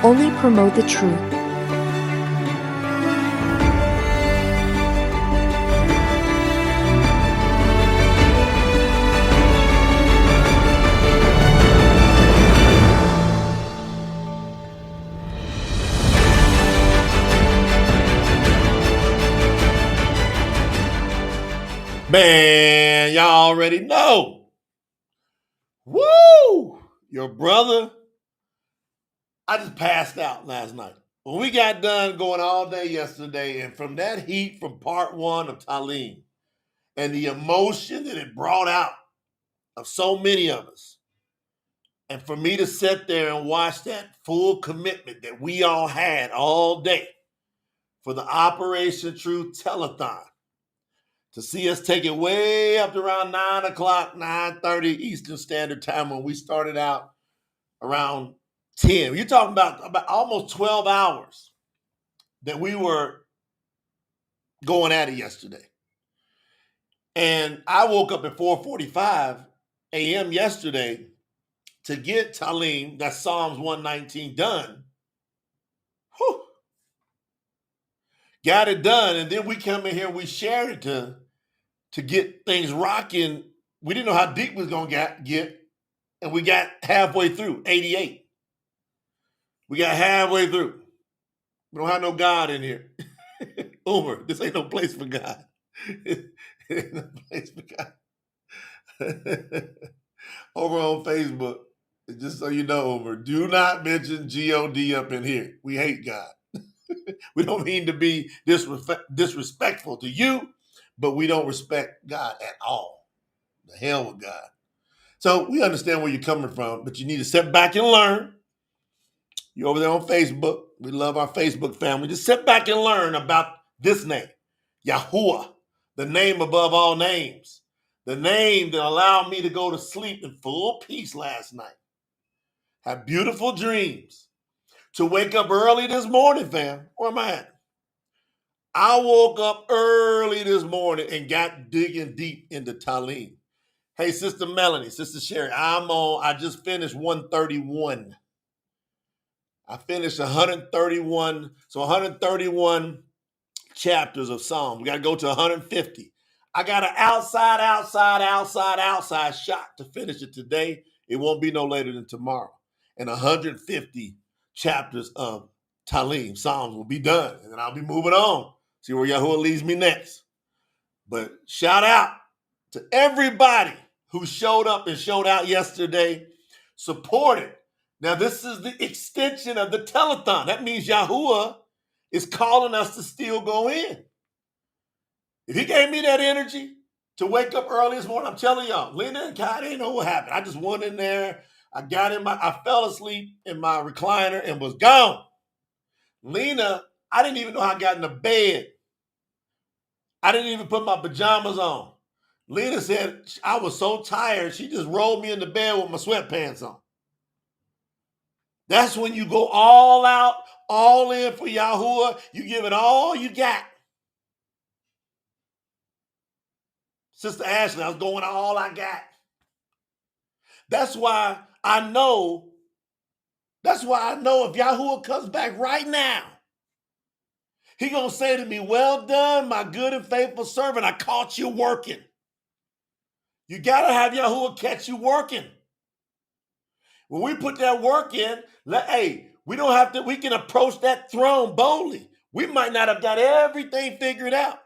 only promote the truth. Man, y'all already know. Woo! Your brother, I just passed out last night. When we got done going all day yesterday, and from that heat from part 1 of Tahliym, and the emotion that it brought out of so many of us, and for me to sit there and watch that full commitment that we all had all day for the Operation Truth Telethon, to see us take it way up to around 9 o'clock, 9:30 Eastern Standard Time when we started out around 10. You're talking about almost 12 hours that we were going at it yesterday. And I woke up at 4:45 a.m. yesterday to get Tahliym, that's Psalms 119, done. Whew. Got it done, and then we come in here, we shared it to get things rocking. We didn't know how deep we was going to get, and we got halfway through, 88. We got halfway through. We don't have no God in here. Uber, this ain't no place for God. It ain't no place for God. Over on Facebook, just so you know, Uber, do not mention G-O-D up in here. We hate God. We don't mean to be disrespectful to you, but we don't respect God at all. The hell with God. So we understand where you're coming from, but you need to sit back and learn. You're over there on Facebook. We love our Facebook family. Just sit back and learn about this name, Yahuwah, the name above all names, the name that allowed me to go to sleep in full peace last night, have beautiful dreams, to wake up early this morning, fam. Where am I at? I woke up early this morning and got digging deep into Tahliym. Hey, Sister Melanie, Sister Sherry, I just finished 131. I finished 131. So 131 chapters of Psalms. We got to go to 150. I got an outside shot to finish it today. It won't be no later than tomorrow. And 150 chapters of Tahliym, Psalms, will be done. And then I'll be moving on. See where Yahuwah leads me next. But shout out to everybody who showed up and showed out yesterday, supported. Now, this is the extension of the telethon. That means Yahuwah is calling us to still go in. If he gave me that energy to wake up early this morning, I'm telling y'all, Lena and Kai, they didn't know what happened. I just went in there. I fell asleep in my recliner and was gone. Lena, I didn't even know how I got in the bed. I didn't even put my pajamas on. Lena said I was so tired, she just rolled me in the bed with my sweatpants on. That's when you go all out, all in for Yahuwah. You give it all you got. Sister Ashley, I was going all I got. That's why I know if Yahuwah comes back right now, he going to say to me, well done, my good and faithful servant. I caught you working. You got to have Yahuwah catch you working. When we put that work in, we can approach that throne boldly. We might not have got everything figured out,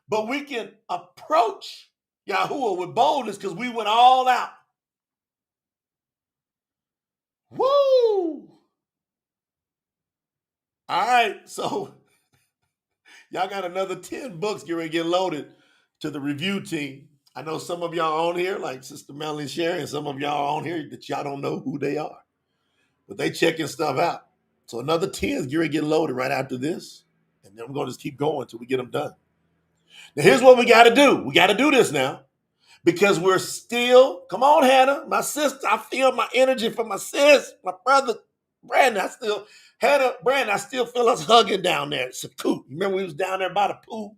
but we can approach Yahuwah with boldness because we went all out. Woo! All right, so y'all got another 10 books getting ready to get loaded to the review team. I know some of y'all on here, like Sister Melanie Sherry, and some of y'all on here that y'all don't know who they are. But they checking stuff out. So another 10 is getting ready to get loaded right after this. And then we're going to just keep going until we get them done. Now, here's what we got to do. We got to do this now. Because we're still, come on, Hannah, my sister, I feel my energy from my sis, my brother, Brandon, I still feel us hugging down there at Sakut. Remember we was down there by the pool?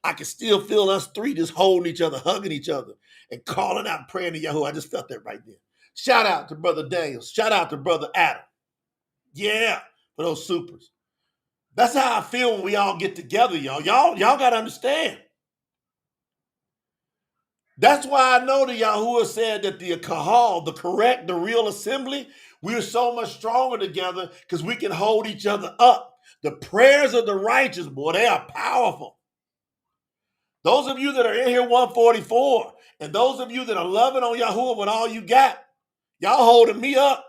I can still feel us three just holding each other, hugging each other, and calling out and praying to Yahuwah. I just felt that right there. Shout out to Brother Daniel. Shout out to Brother Adam. Yeah, for those supers. That's how I feel when we all get together, y'all. Y'all got to understand. That's why I know that Yahuwah said that the kahal, the real assembly, we're so much stronger together because we can hold each other up. The prayers of the righteous, boy, they are powerful. Those of you that are in here 144, and those of you that are loving on Yahuwah with all you got, y'all holding me up.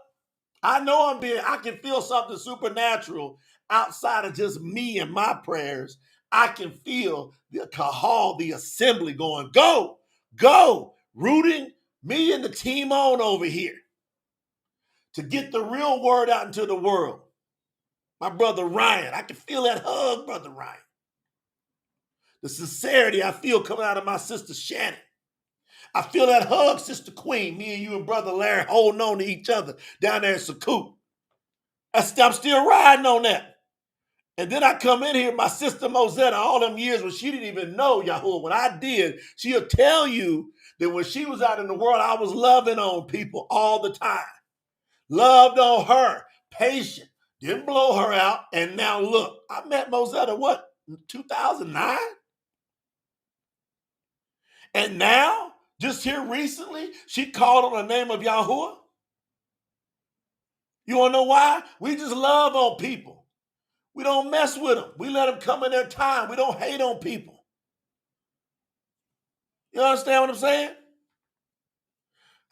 I know I can feel something supernatural outside of just me and my prayers. I can feel the kahal, the assembly going, go, rooting me and the team on over here to get the real word out into the world. My brother Ryan, I can feel that hug, brother Ryan. The sincerity I feel coming out of my sister Shannon. I feel that hug, Sister Queen, me and you and brother Larry holding on to each other down there in Sakut. I'm still riding on that. And then I come in here, my sister Mosetta, all them years when she didn't even know Yahuwah. When I did, she'll tell you that when she was out in the world, I was loving on people all the time. Loved on her, patient, didn't blow her out. And now look, I met Mosetta, what, 2009? And now, just here recently, she called on the name of Yahuwah. You want to know why? We just love on people. We don't mess with them. We let them come in their time. We don't hate on people. You understand what I'm saying?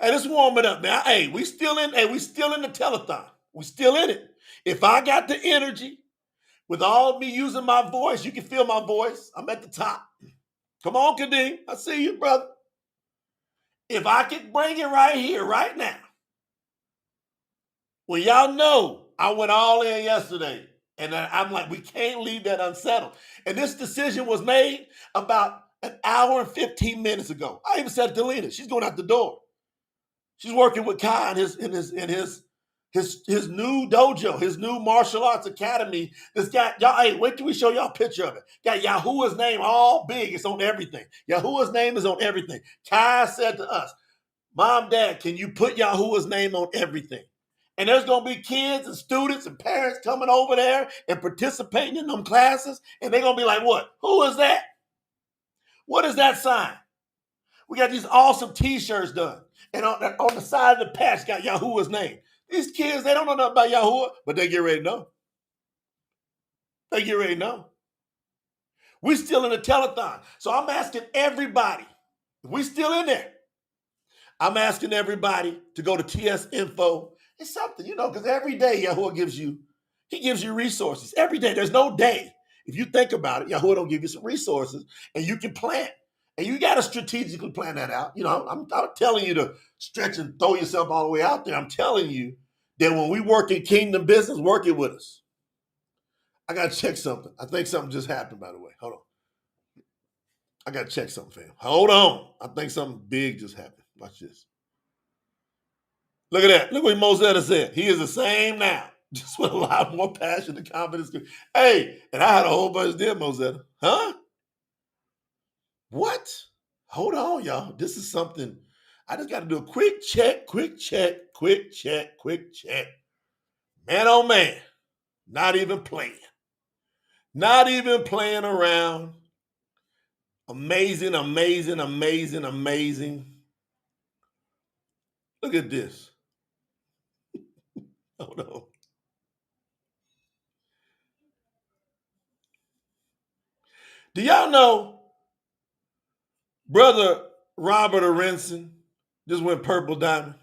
Hey, let's warm it up now. Hey, we still in the telethon. We still in it. If I got the energy with all of me using my voice, you can feel my voice. I'm at the top. Come on, Kadeem. I see you, brother. If I could bring it right here, right now. Well, y'all know I went all in yesterday. And I'm like, we can't leave that unsettled. And this decision was made about an hour and 15 minutes ago. I even said to Lena, she's going out the door. She's working with Kai in his new dojo, his new martial arts academy. This guy, y'all, hey, wait till we show y'all a picture of it. Got Yahuwah's name all big. It's on everything. Yahuwah's name is on everything. Kai said to us, Mom, Dad, can you put Yahuwah's name on everything? And there's going to be kids and students and parents coming over there and participating in them classes. And they're going to be like, what? Who is that? What is that sign? We got these awesome T-shirts done. And on the side of the patch got Yahuwah's name. These kids, they don't know nothing about Yahuwah, but they get ready to know. They get ready to know. We're still in the telethon. So I'm asking everybody, if we're still in there, I'm asking everybody to go to TS Info. It's something, because every day Yahuwah gives you resources. Every day. There's no day. If you think about it, Yahuwah don't give you some resources and you can plan. And you got to strategically plan that out. I'm not telling you to stretch and throw yourself all the way out there. I'm telling you that when we work in kingdom business, work it with us. I got to check something. I think something just happened, by the way. Hold on. I got to check something, fam. Hold on. I think something big just happened. Watch this. Look at that. Look what Mosetta said. He is the same now, just with a lot more passion and confidence. Hey, and I had a whole bunch there, Mosetta. Huh? What? Hold on, y'all. This is something. I just got to do a quick check. Man, oh man. Not even playing. Not even playing around. Amazing. Look at this. Hold on. Do y'all know Brother Robert Arinson just went purple diamond?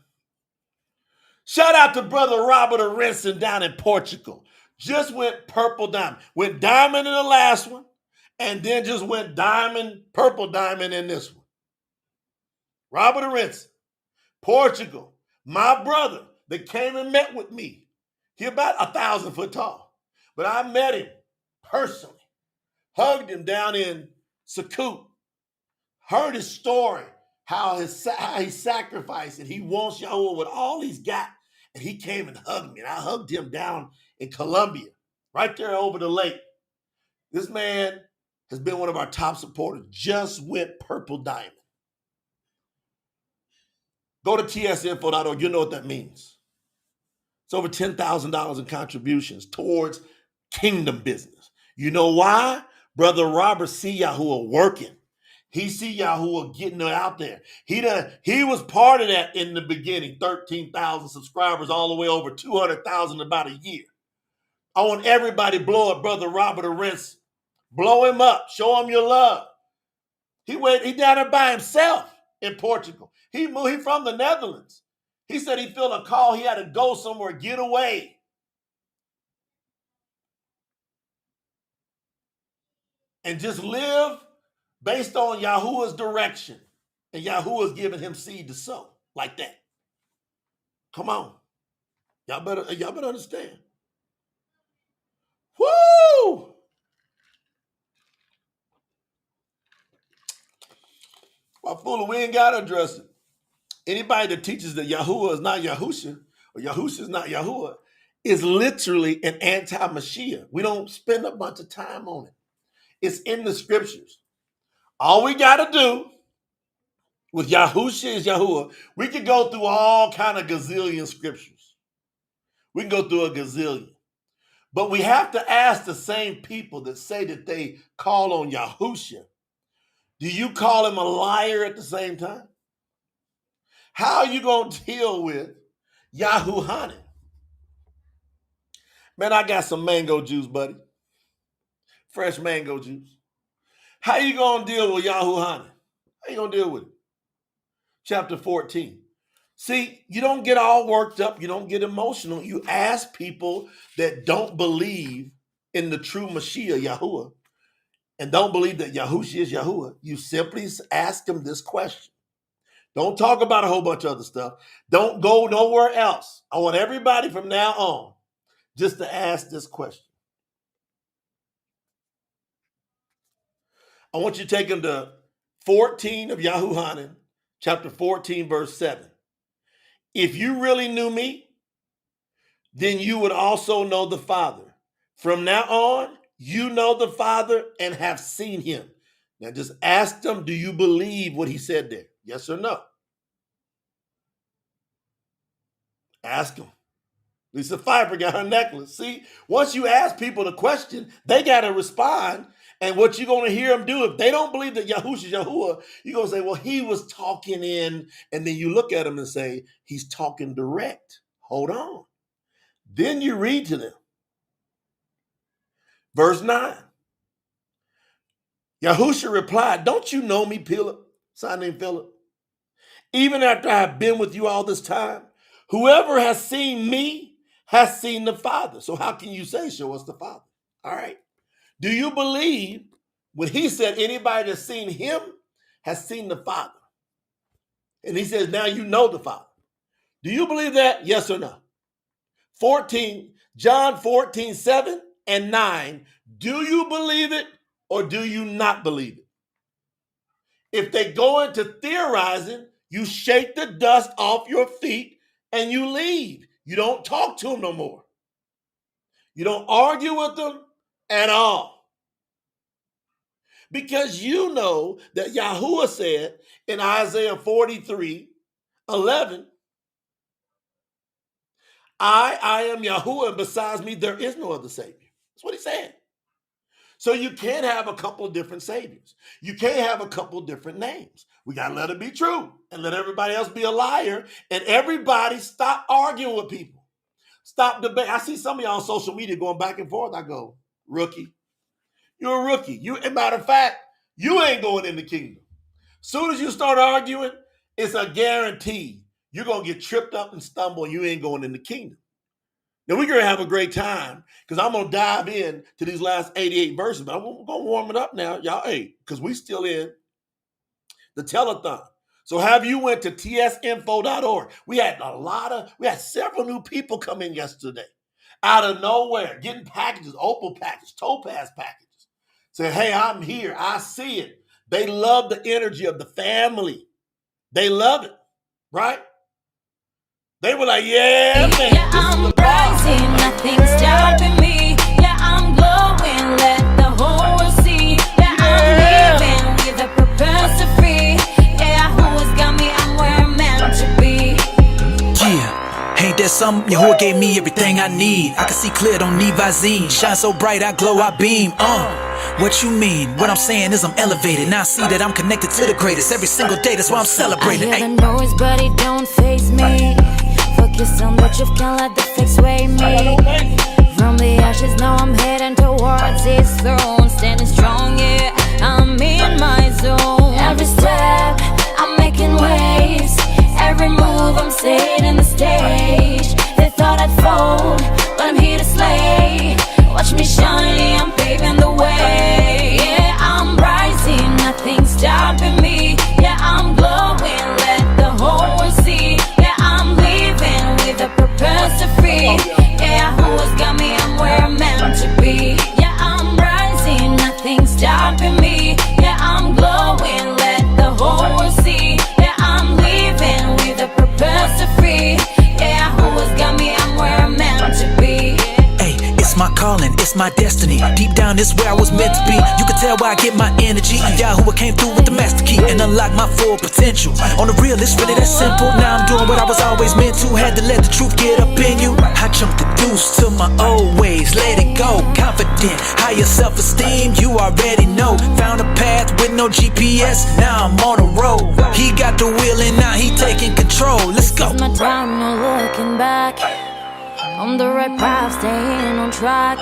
Shout out to Brother Robert Arinson down in Portugal. Just went purple diamond. Went diamond in the last one, and then just went purple diamond in this one. Robert Arinson, Portugal. My brother that came and met with me. He about 1,000 foot tall. But I met him personally. Hugged him down in Sakut. Heard his story, how he sacrificed and he wants Yahuwah with all he's got. And he came and hugged me. And I hugged him down in Colombia, right there over the lake. This man has been one of our top supporters. Just went purple diamond. Go to tsinfo.org. You know what that means. It's over $10,000 in contributions towards kingdom business. You know why? Brother Robert see Yahuwah working. He see Yahuwah getting it out there. He was part of that in the beginning, 13,000 subscribers all the way over 200,000 in about a year. I want everybody to blow up Brother Robert Arens. Blow him up. Show him your love. He down there by himself in Portugal. He from the Netherlands. He said he felt a call. He had to go somewhere, get away. And just live based on Yahuwah's direction. And Yahuwah's giving him seed to sow like that. Come on. Y'all better understand. Woo! Well, fool, we ain't got to address it. Anybody that teaches that Yahuwah is not Yahusha, or Yahusha is not Yahuwah, is literally an anti-Mashiach. We don't spend a bunch of time on it. It's in the scriptures. All we got to do with Yahusha is Yahuwah. We can go through all kind of gazillion scriptures. We can go through a gazillion. But we have to ask the same people that say that they call on Yahusha, do you call him a liar at the same time? How are you going to deal with Yahuwah? Man, I got some mango juice, buddy. Fresh mango juice. How you going to deal with Yahuwah? How you going to deal with it? Chapter 14. See, you don't get all worked up. You don't get emotional. You ask people that don't believe in the true Mashiach, Yahuwah, and don't believe that Yahushua is Yahuwah. You simply ask them this question. Don't talk about a whole bunch of other stuff. Don't go nowhere else. I want everybody from now on just to ask this question. I want you to take them to 14 of Yahuwah, chapter 14, verse 7. If you really knew me, then you would also know the Father. From now on, you know the Father and have seen him. Now just ask them, do you believe what he said there? Yes or no? Ask them. Lisa Pfeiffer got her necklace. See, once you ask people the question, they got to respond. And what you're going to hear them do, if they don't believe that Yahushua is Yahuwah, you're going to say, well, he was talking in, and then you look at him and say, he's talking direct. Hold on. Then you read to them. Verse 9. Yahushua replied, don't you know me, Philip? Son named Philip. Even after I have been with you all this time, whoever has seen me has seen the Father. So how can you say, show us the Father? All right. Do you believe when he said anybody that's seen him has seen the Father? And he says, now you know the Father. Do you believe that? Yes or no? 14, John 14, 7 and 9. Do you believe it or do you not believe it? If they go into theorizing, you shake the dust off your feet and you leave. You don't talk to them no more. You don't argue with them at all. Because you know that Yahuwah said in Isaiah 43, 11, I am Yahuwah, and besides me, there is no other Savior. That's what he said. So you can't have a couple of different saviors. You can't have a couple of different names. We got to let it be true and let everybody else be a liar. And everybody stop arguing with people. Stop debate. I see some of y'all on social media going back and forth. I go, rookie. You're a rookie. As a matter of fact, you ain't going in the kingdom. Soon as you start arguing, it's a guarantee you're going to get tripped up and stumble and you ain't going in the kingdom. Now, we're going to have a great time because I'm going to dive in to these last 88 verses, but I'm going to warm it up now, y'all, because we still in the telethon. So have you went to tsinfo.org. We had several new people come in yesterday out of nowhere, getting packages, opal package, topaz packages. Saying, hey, I'm here. I see it. They love the energy of the family. They love it, right? They were like, yeah, man. Yeah, I'm rising, nothing's stopping me. Yeah, I'm glowing, let the whole world see. Yeah, I'm living with a purpose to free. Yeah, who's got me, I'm where I'm meant to be. Yeah, ain't that some, Yahuwah gave me everything I need. I can see clear, don't need Visine. Shine so bright, I glow, I beam. What you mean? What I'm saying is I'm elevated. Now I see that I'm connected to the greatest every single day. That's why I'm celebrating. I hear the noise, but it don't faze me. Focus on the truth, can't let the fake sway me. From the ashes, now I'm heading towards His throne. Standing strong, yeah, I'm in my zone. Every step, I'm making waves. Every move, I'm setting the stage. They thought I'd fold, but I'm here to slay. Watch me shine, yeah, I'm paving the way. Yeah, I'm rising, nothing's stopping me. Yeah, I'm glowing, let the whole world see. Yeah, I'm living with a purpose to free. Yeah, who's got me, I'm where I'm meant to be. Yeah, I'm rising, nothing's stopping me. Yeah, I'm glowing, let the whole world see. Yeah, I'm living with a purpose to free. Yeah, who's got me, I'm where I'm meant to be. It's my calling, it's my destiny. Deep down, it's where I was meant to be. You can tell where I get my energy. Yahuwah came through with the master key and unlocked my full potential. On the real, it's really that simple. Now I'm doing what I was always meant to. Had to let the truth get up in you. I jumped the deuce to my old ways, let it go. Confident, higher self-esteem, you already know. Found a path with no GPS, now I'm on a road. He got the wheel and now he taking control. Let's go. This is my time, no looking back. On the right path, staying on track.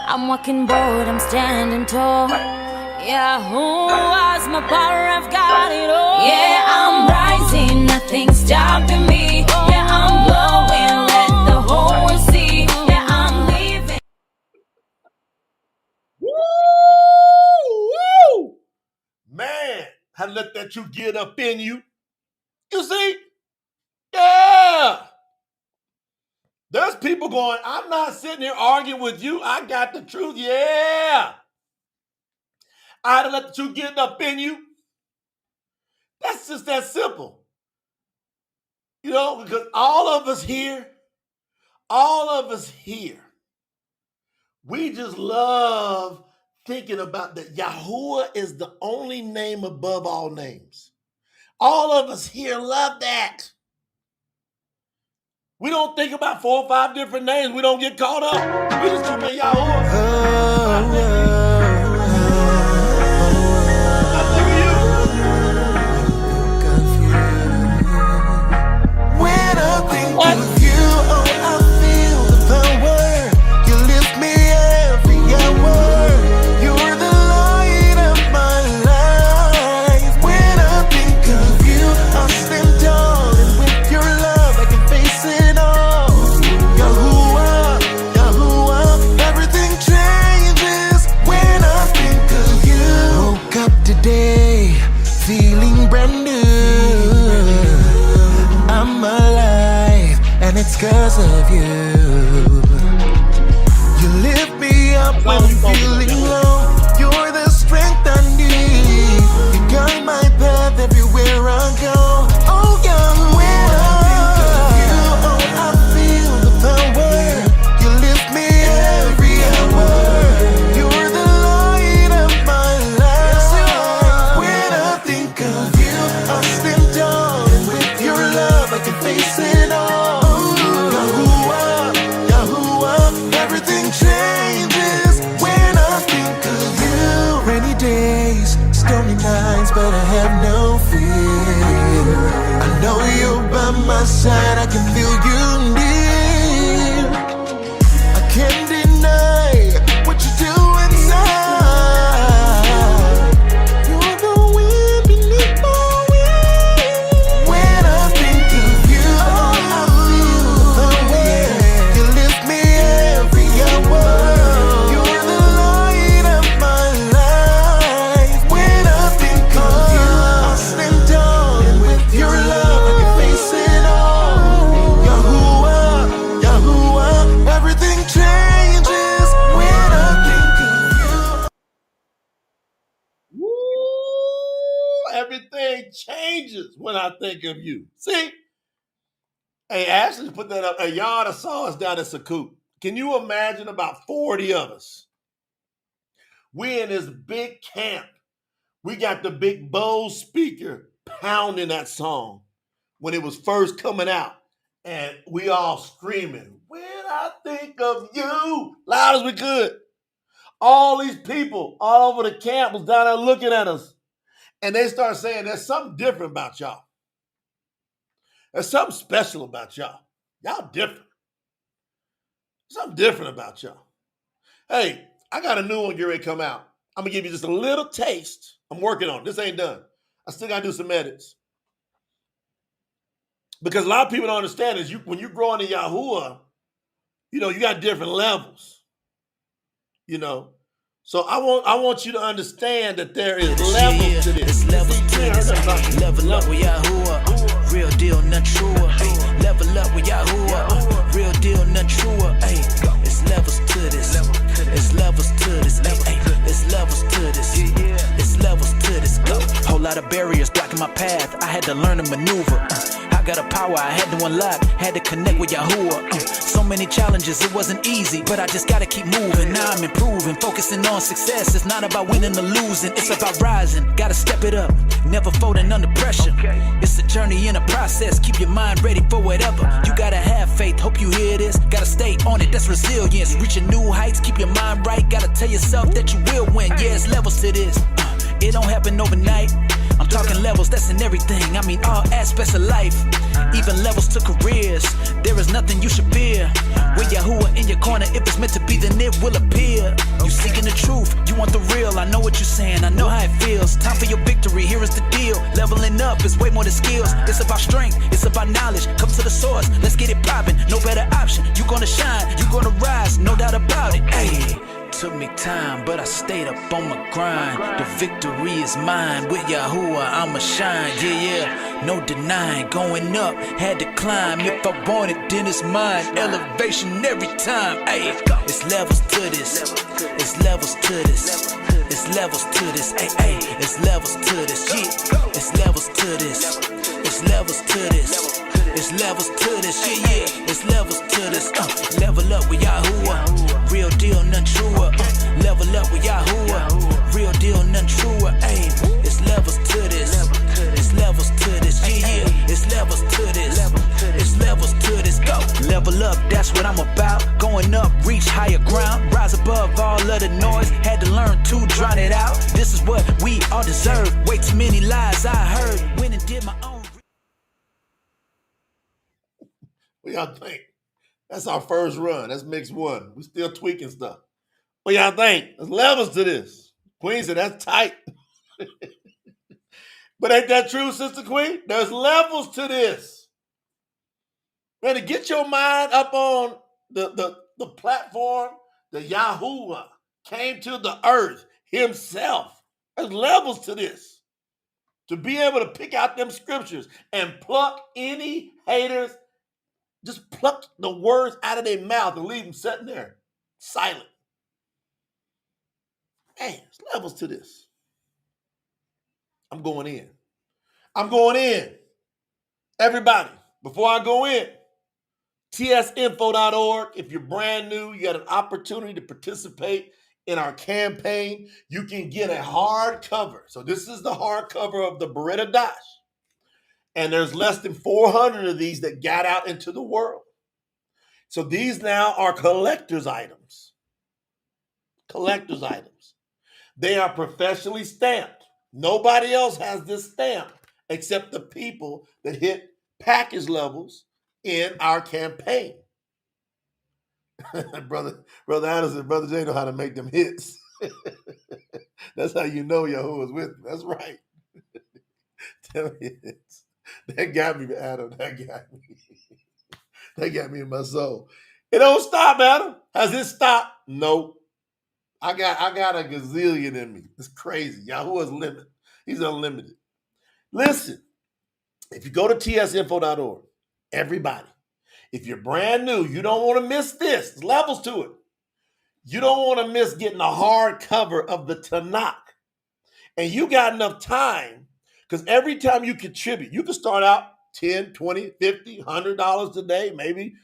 I'm walking bold, I'm standing tall. Yahuwah's my power, I've got it all. Yeah, I'm rising, nothing's stopping me. Yeah, I'm glowing, let the whole world see. Yeah, I'm leaving. Woo! Man, how to let that truth get up in you. You see? Yeah. There's people going, I'm not sitting here arguing with you. I got the truth. Yeah. I had to let the truth get up in you. That's just that simple. You know, because all of us here, we just love thinking about that Yahuwah is the only name above all names. All of us here love that. We don't think about 4 or 5 different names. We don't get caught up. We just gonna be Yahuwah. It's 'cause of you. You lift me up when I'm feeling low. You're the strength I need. You guide my path everywhere I go. Oh yeah, when I think of you, oh I feel the power. You lift me every hour. You're the light of my life. When I think of you, I stand tall, and with your love I can face it all. But I have no fear. I know you're by my side. I can feel you near. I can't deny what you do inside. You're the wind beneath my wings. When I think of you, I feel the way. You lift me every hour. You're the light of my life. When I think everything changes when I think of you. See? Hey, Ashley put that up. Hey, y'all that saw us down at Sakut. Can you imagine about 40 of us? We in this big camp. We got the big Bose speaker pounding that song when it was first coming out. And we all screaming, when I think of you, loud as we could. All these people all over the camp was down there looking at us. And they start saying, there's something different about y'all. There's something special about y'all. Y'all different. Something different about y'all. Hey, I got a new one getting ready to come out. I'm going to give you just a little taste. I'm working on it. This ain't done. I still got to do some edits. Because a lot of people don't understand is when you grow into Yahuwah, you got different levels. So I want you to understand that there is levels to this. It's levels to this. Level up with Yahuwah. Real deal, none truer. Level up with Yahuwah. Real deal, none truer. It's levels to this. It's levels to this. It's levels to this. It's levels to this. Whole lot of barriers blocking my path. I had to learn to maneuver. Got a power I had to unlock, had to connect with Yahuwah. So many challenges, it wasn't easy, but I just gotta keep moving. Now I'm improving, focusing on success. It's not about winning or losing, it's about rising. Gotta step it up, never folding under pressure. It's a journey and a process, keep your mind ready for whatever. You gotta have faith, hope you hear this. Gotta stay on it, that's resilience. Reaching new heights, keep your mind right. Gotta tell yourself that you will win. Yeah, it's levels to this. It don't happen overnight. I'm talking levels, that's in everything. I mean all aspects of life, even levels to careers. There is nothing you should fear. With Yahuwah in your corner, if it's meant to be, then it will appear. You seeking the truth, you want the real. I know what you're saying, I know how it feels. Time for your victory, here is the deal. Leveling up is way more than skills. It's about strength, it's about knowledge. Come to the source, let's get it popping. No better option, you gonna shine, you gonna rise, no doubt about it. Ayy. Took me time, but I stayed up on my grind. The victory is mine. With Yahuwah, I'ma shine. Yeah, no denying. Going up, had to climb. If I want it, then it's mine. Elevation every time. Ay, it's levels to this. It's levels to this. It's levels to this. Ay, ay, it's levels to this. Yeah, it's levels to this. It's levels to this. It's levels to this. Yeah, yeah, it's levels to this. Level up with Yahuwah. Real deal, none truer. Level up with Yahuwah. Real deal, none truer. Ay, it's levels to this. It's levels to this. Yeah, yeah, it's levels to this. It's levels to this. Go. Level up, that's what I'm about. Going up, reach higher ground. Rise above all of the noise. Had to learn to drown it out. This is what we all deserve. Way too many lies I heard. Went and did my own. What y'all think? That's our first run. That's mix one. We still tweaking stuff. What y'all think? There's levels to this. Queen said that's tight. But ain't that true, Sister Queen? There's levels to this. Man, to get your mind up on the platform, the Yahuwah came to the earth himself. There's levels to this. To be able to pick out them scriptures and pluck any haters, just pluck the words out of their mouth and leave them sitting there silent. Man, there's levels to this. I'm going in. I'm going in. Everybody, before I go in, tsinfo.org. If you're brand new, you got an opportunity to participate in our campaign. You can get a hardcover. So this is the hardcover of the Beretta Dash. And there's less than 400 of these that got out into the world. So these now are collector's items. Collector's items. They are professionally stamped. Nobody else has this stamp except the people that hit package levels in our campaign. Brother Anderson, Brother Jay know how to make them hits. That's how you know Yahuwah's with me. That's right. Tell me hits. That got me, Adam. That got me. That got me in my soul. It don't stop, Adam. Has it stopped? Nope. I got a gazillion in me. It's crazy. Yahuwah's limited. He's unlimited. Listen, if you go to tsinfo.org, everybody, if you're brand new, you don't want to miss this. There's levels to it. You don't want to miss getting a hard cover of the Tanakh. And you got enough time, because every time you contribute, you can start out $10, $20, $50, $100 today, maybe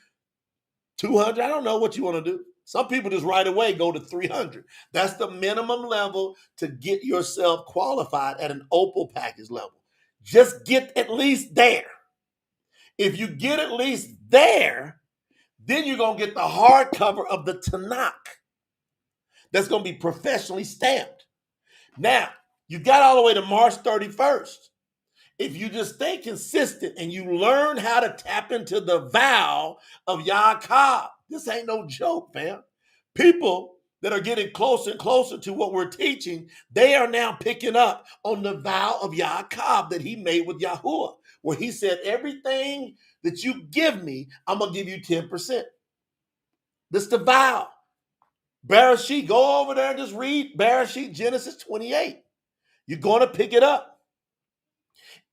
$200. I don't know what you want to do. Some people just right away go to $300. That's the minimum level to get yourself qualified at an Opal package level. Just get at least there. If you get at least there, then you're going to get the hardcover of the Tanakh. That's going to be professionally stamped. Now, you got all the way to March 31st. If you just stay consistent and you learn how to tap into the vow of YAHUAH, this ain't no joke, fam. People that are getting closer and closer to what we're teaching, they are now picking up on the vow of YAHUAH that he made with Yahuwah, where he said, everything that you give me, I'm going to give you 10%. This is the vow. Bereshit, go over there and just read Bereshit, Genesis 28. You're going to pick it up.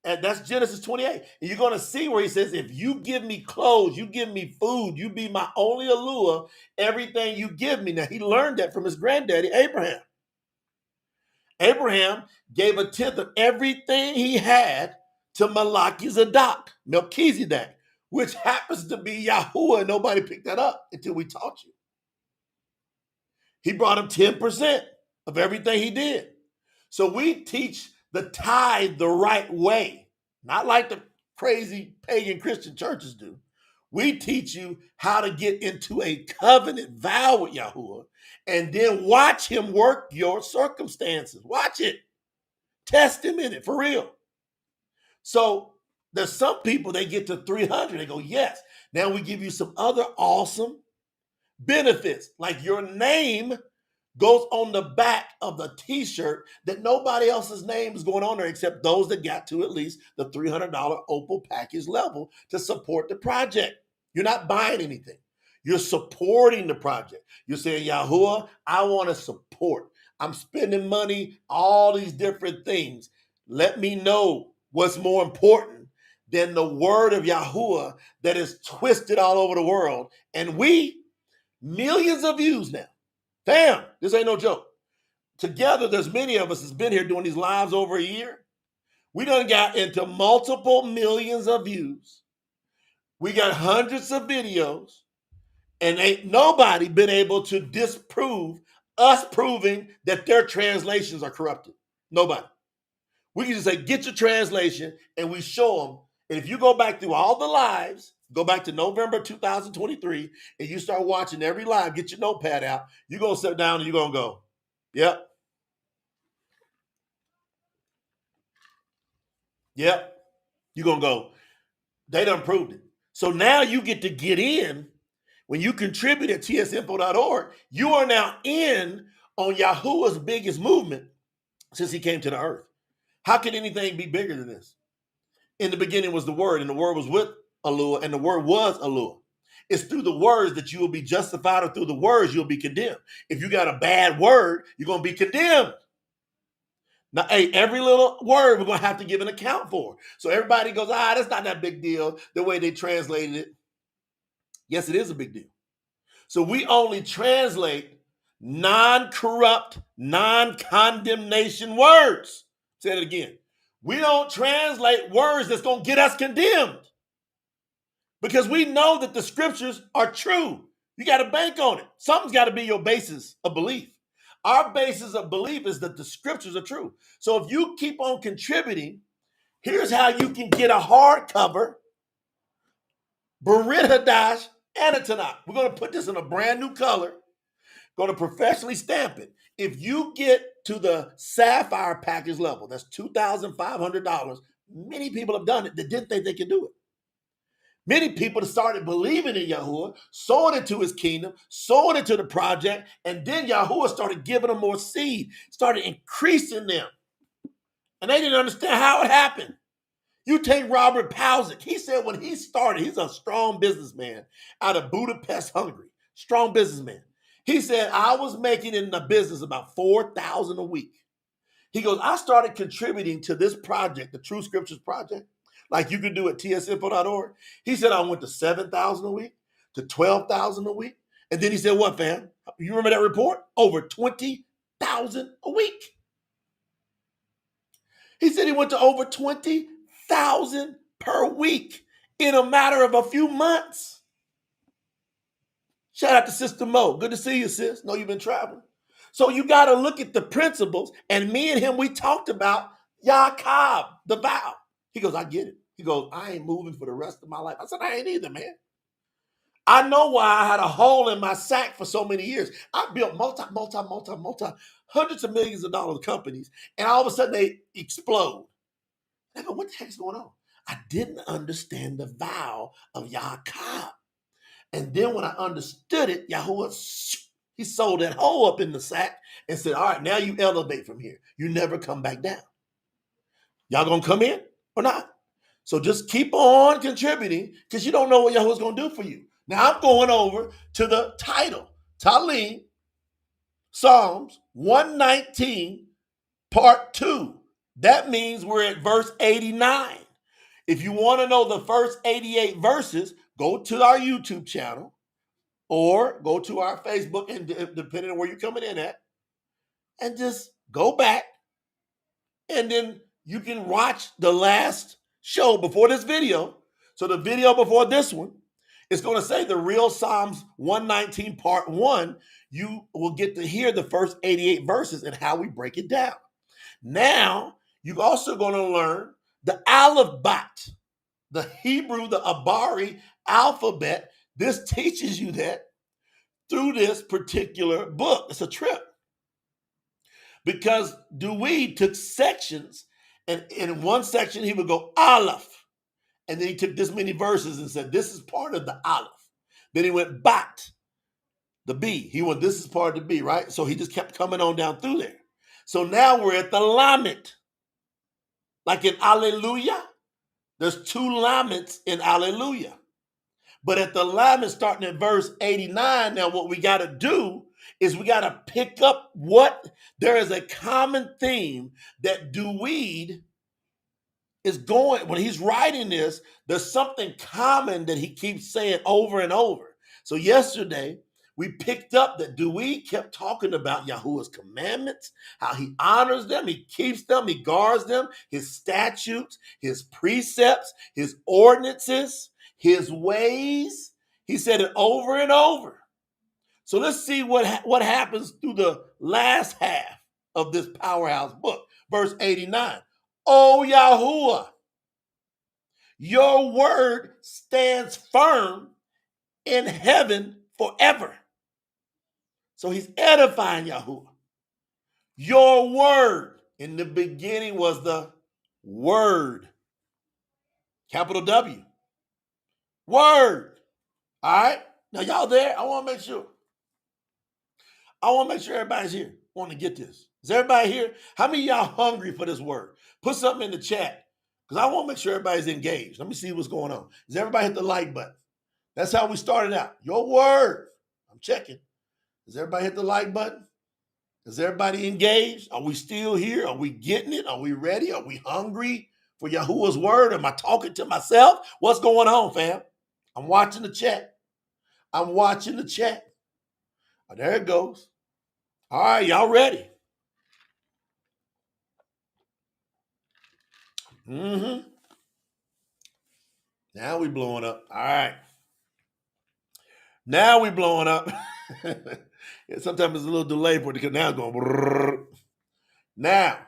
And that's Genesis 28. And you're going to see where he says, if you give me clothes, you give me food, you be my only allure, everything you give me. Now, he learned that from his granddaddy, Abraham. Abraham gave a tenth of everything he had to Melchizedek, which happens to be Yahuwah, and nobody picked that up until we taught you. He brought him 10% of everything he did. So we teach the tithe the right way, not like the crazy pagan Christian churches do. We teach you how to get into a covenant vow with Yahuwah and then watch him work your circumstances. Watch it. Test him in it for real. So there's some people, they get to 300. They go, yes. Now we give you some other awesome benefits, like your name goes on the back of the t-shirt that nobody else's name is going on there except those that got to at least the $300 Opal package level to support the project. You're not buying anything. You're supporting the project. You're saying, Yahuwah, I want to support. I'm spending money, all these different things. Let me know what's more important than the word of Yahuwah that is twisted all over the world. And we, millions of views now. Damn, this ain't no joke. Together, there's many of us that's been here doing these lives over a year. We done got into multiple millions of views. We got hundreds of videos, and ain't nobody been able to disprove us proving that their translations are corrupted. Nobody. We can just say, get your translation, and we show them. And if you go back through all the lives, go back to November 2023, and you start watching every live, get your notepad out, you're going to sit down and you're going to go, yep. Yep. You're going to go, they done proved it. So now you get to get in. When you contribute at tsinfo.org, you are now in on Yahuwah's biggest movement since he came to the earth. How can anything be bigger than this? In the beginning was the Word, and the Word was with Allure, and the Word was Allure. It's through the words that you will be justified, or through the words you'll be condemned. If you got a bad word, you're going to be condemned. Now, hey, every little word we're going to have to give an account for. So everybody goes, that's not that big deal, the way they translated it. Yes, it is a big deal. So we only translate non-corrupt, non-condemnation words. Say it again. We don't translate words that's going to get us condemned, because we know that the scriptures are true. You got to bank on it. Something's got to be your basis of belief. Our basis of belief is that the scriptures are true. So if you keep on contributing, here's how you can get a hardcover, Berit Hadash, and a Tanakh. We're going to put this in a brand new color, going to professionally stamp it. If you get to the Sapphire package level, that's $2,500. Many people have done it that didn't think they could do it. Many people started believing in Yahuwah, sowing into his kingdom, sowing into the project, and then Yahuwah started giving them more seed, started increasing them. And they didn't understand how it happened. You take Robert Pausick. He said when he started, he's a strong businessman out of Budapest, Hungary. Strong businessman. He said, I was making in the business about $4,000 a week. He goes, I started contributing to this project, the True Scriptures Project, like you can do at tsinfo.org. He said, I went to $7,000 a week, to $12,000 a week. And then he said, what, fam? You remember that report? Over $20,000 a week. He said he went to over $20,000 per week in a matter of a few months. Shout out to Sister Mo. Good to see you, sis. Know you've been traveling. So you got to look at the principles. And me and him, we talked about YAHUAH, the vow. He goes, I get it. He goes, I ain't moving for the rest of my life. I said, I ain't either, man. I know why I had a hole in my sack for so many years. I built multi, hundreds of millions of dollars companies, and all of a sudden they explode. I go, what the heck's going on? I didn't understand the vow of YAHUAH. And then when I understood it, Yahuwah, he sold that hole up in the sack and said, all right, now you elevate from here. You never come back down. Y'all gonna come in or not? So just keep on contributing because you don't know what Yahuwah's gonna do for you. Now I'm going over to the title, Tahliym, Psalms 119, part 2. That means we're at verse 89. If you want to know the first 88 verses, go to our YouTube channel or go to our Facebook, and depending on where you're coming in at, and just go back, and then you can watch the last show before this video. So the video before this one is going to say the real Psalms 119 part 1. You will get to hear the first 88 verses and how we break it down. Now, you're also going to learn the alphabet, the Hebrew, the Abari alphabet. This teaches you that through this particular book. It's a trip. Because Duiyd took sections, and in one section he would go Aleph, and then he took this many verses and said, this is part of the Aleph. Then he went Bat, the B. He went, this is part of the B, right? So he just kept coming on down through there. So now we're at the Lamed. Like in Alleluia, there's 2 Lameds in Alleluia. But at the Lamed, starting at verse 89, now what we got to do is we got to pick up what there is a common theme that Duiyd is going, when he's writing this, there's something common that he keeps saying over and over. So yesterday, we picked up that Duiyd kept talking about Yahuwah's commandments, how he honors them, he keeps them, he guards them, his statutes, his precepts, his ordinances, his ways. He said it over and over. So let's see what happens through the last half of this powerhouse book. Verse 89. O Yahuwah, your word stands firm in heaven forever. So he's edifying Yahuwah. Your word. In the beginning was the word. Capital W. Word. All right. Now y'all there? I want to make sure. Everybody's here. I want to get this. Is everybody here? How many of y'all hungry for this word? Put something in the chat because I want to make sure everybody's engaged. Let me see what's going on. Does everybody hit the like button? That's how we started out. Your word. I'm checking. Does everybody hit the like button? Is everybody engaged? Are we still here? Are we getting it? Are we ready? Are we hungry for Yahuwah's word? Am I talking to myself? What's going on, fam? I'm watching the chat. Oh, there it goes. All right, y'all ready? Now we blowing up. All right. Now we blowing up. Sometimes there's a little delay for it because now it's going. Brrr. Now,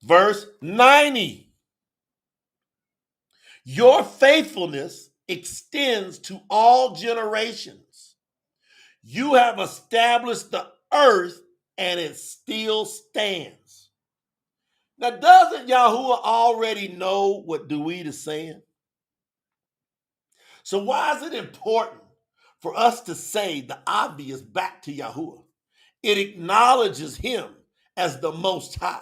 verse 90. Your faithfulness extends to all generations. You have established the earth and it still stands. Now, doesn't Yahuwah already know what Duiyd is saying? So why is it important for us to say the obvious back to Yahuwah? It acknowledges him as the Most High,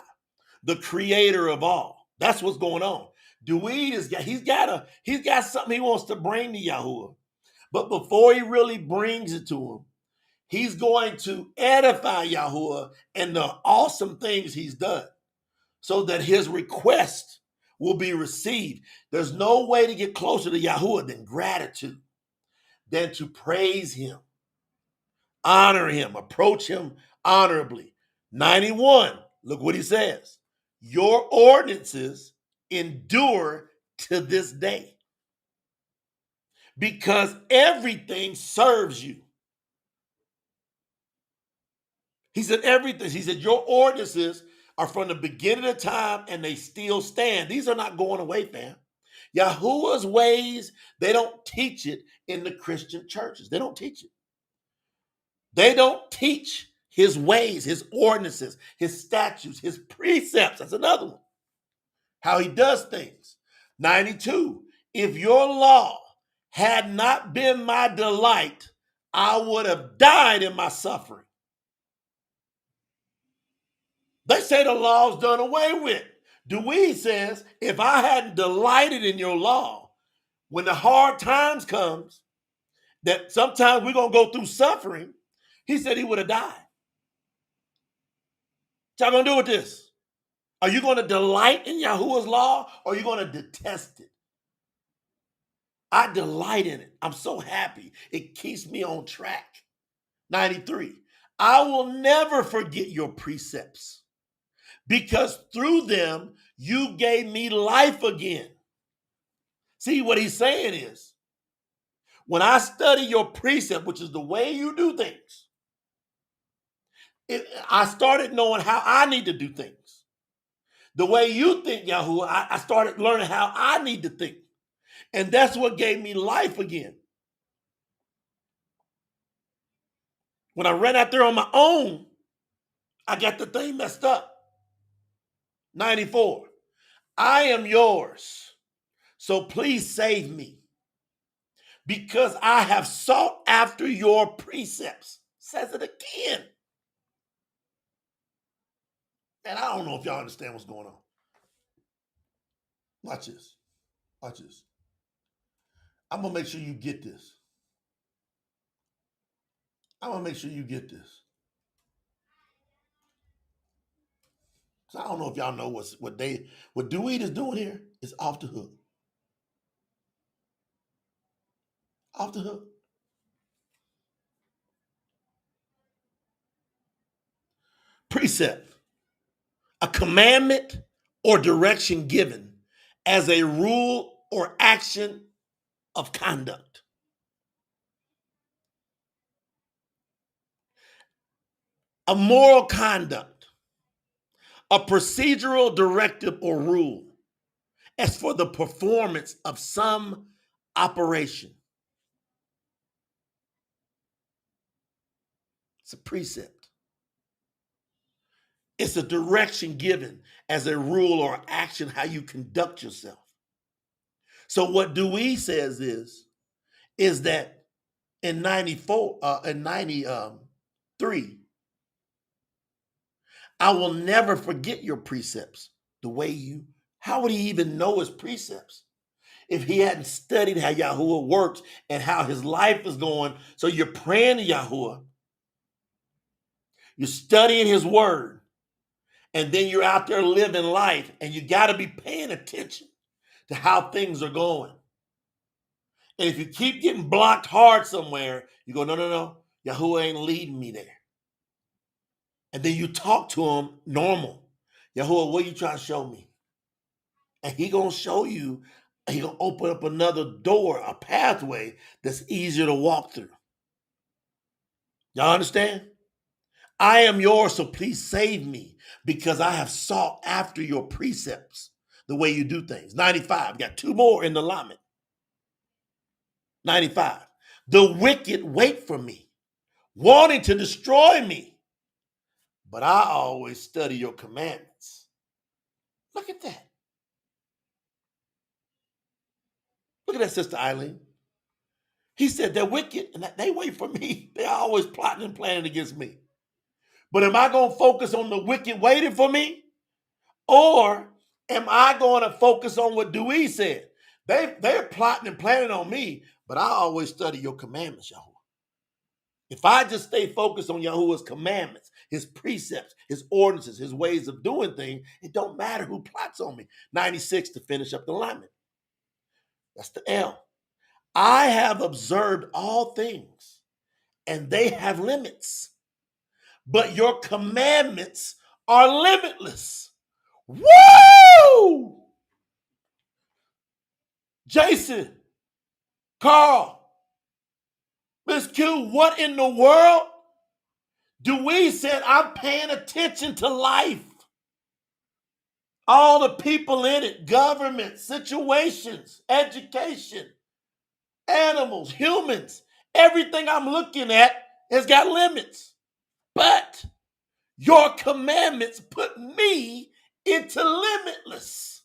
the creator of all. That's what's going on. Duiyd he's got something he wants to bring to Yahuwah. But before he really brings it to him, he's going to edify Yahuwah and the awesome things he's done so that his request will be received. There's no way to get closer to Yahuwah than gratitude, than to praise him, honor him, approach him honorably. 91, look what he says. Your ordinances endure to this day because everything serves you. He said everything. He said your ordinances are from the beginning of time and they still stand. These are not going away, fam. Yahuwah's ways, they don't teach it in the Christian churches. They don't teach it. They don't teach his ways, his ordinances, his statutes, his precepts. That's another one. How he does things. 92, if your law had not been my delight, I would have died in my suffering. They say the law's done away with. Duiyd says, if I hadn't delighted in your law, when the hard times comes, that sometimes we're going to go through suffering, he said he would have died. What y'all going to do with this? Are you going to delight in Yahuwah's law, or are you going to detest it? I delight in it. I'm so happy. It keeps me on track. 93, I will never forget your precepts, because through them you gave me life again. See, what he's saying is, when I study your precept, which is the way you do things, I started knowing how I need to do things. The way you think, Yahuwah, I started learning how I need to think. And that's what gave me life again. When I ran out there on my own, I got the thing messed up. 94, I am yours, so please save me, because I have sought after your precepts. Says it again. And I don't know if y'all understand what's going on. Watch this. Watch this. I'm going to make sure you get this. I'm going to make sure you get this. So I don't know if y'all know what Duiyd is doing here is off the hook. Off the hook. Precept. A commandment or direction given as a rule or action of conduct. A moral conduct. A procedural directive or rule as for the performance of some operation. It's a precept. It's a direction given as a rule or action how you conduct yourself. So what Duiyd says is that in 93, I will never forget your precepts. The way you, how would he even know his precepts if he hadn't studied how Yahuwah works and how his life is going? So you're praying to Yahuwah, you're studying his word, and then you're out there living life, and you got to be paying attention to how things are going. And if you keep getting blocked hard somewhere, you go, no, Yahuwah ain't leading me there. And then you talk to him normal. Yahuwah, what are you trying to show me? And he going to show you, he going to open up another door, a pathway that's easier to walk through. Y'all understand? I am yours, so please save me, because I have sought after your precepts, the way you do things. 95, got two more in the allotment. 95, the wicked wait for me, wanting to destroy me, but I always study your commandments. Look at that. Look at that, Sister Eileen. He said they're wicked and they wait for me. They're always plotting and planning against me. But am I going to focus on the wicked waiting for me? Or am I going to focus on what Duiyd said? They're plotting and planning on me, but I always study your commandments, Yahuwah. If I just stay focused on Yahuwah's commandments, his precepts, his ordinances, his ways of doing things, it don't matter who plots on me. 96 to finish up the alignment. That's the L. I have observed all things, and they have limits, but your commandments are limitless. Woo! Jason, Carl, Miss Q, what in the world? Duiyd said, I'm paying attention to life. All the people in it, government, situations, education, animals, humans, everything I'm looking at has got limits. But your commandments put me into limitless.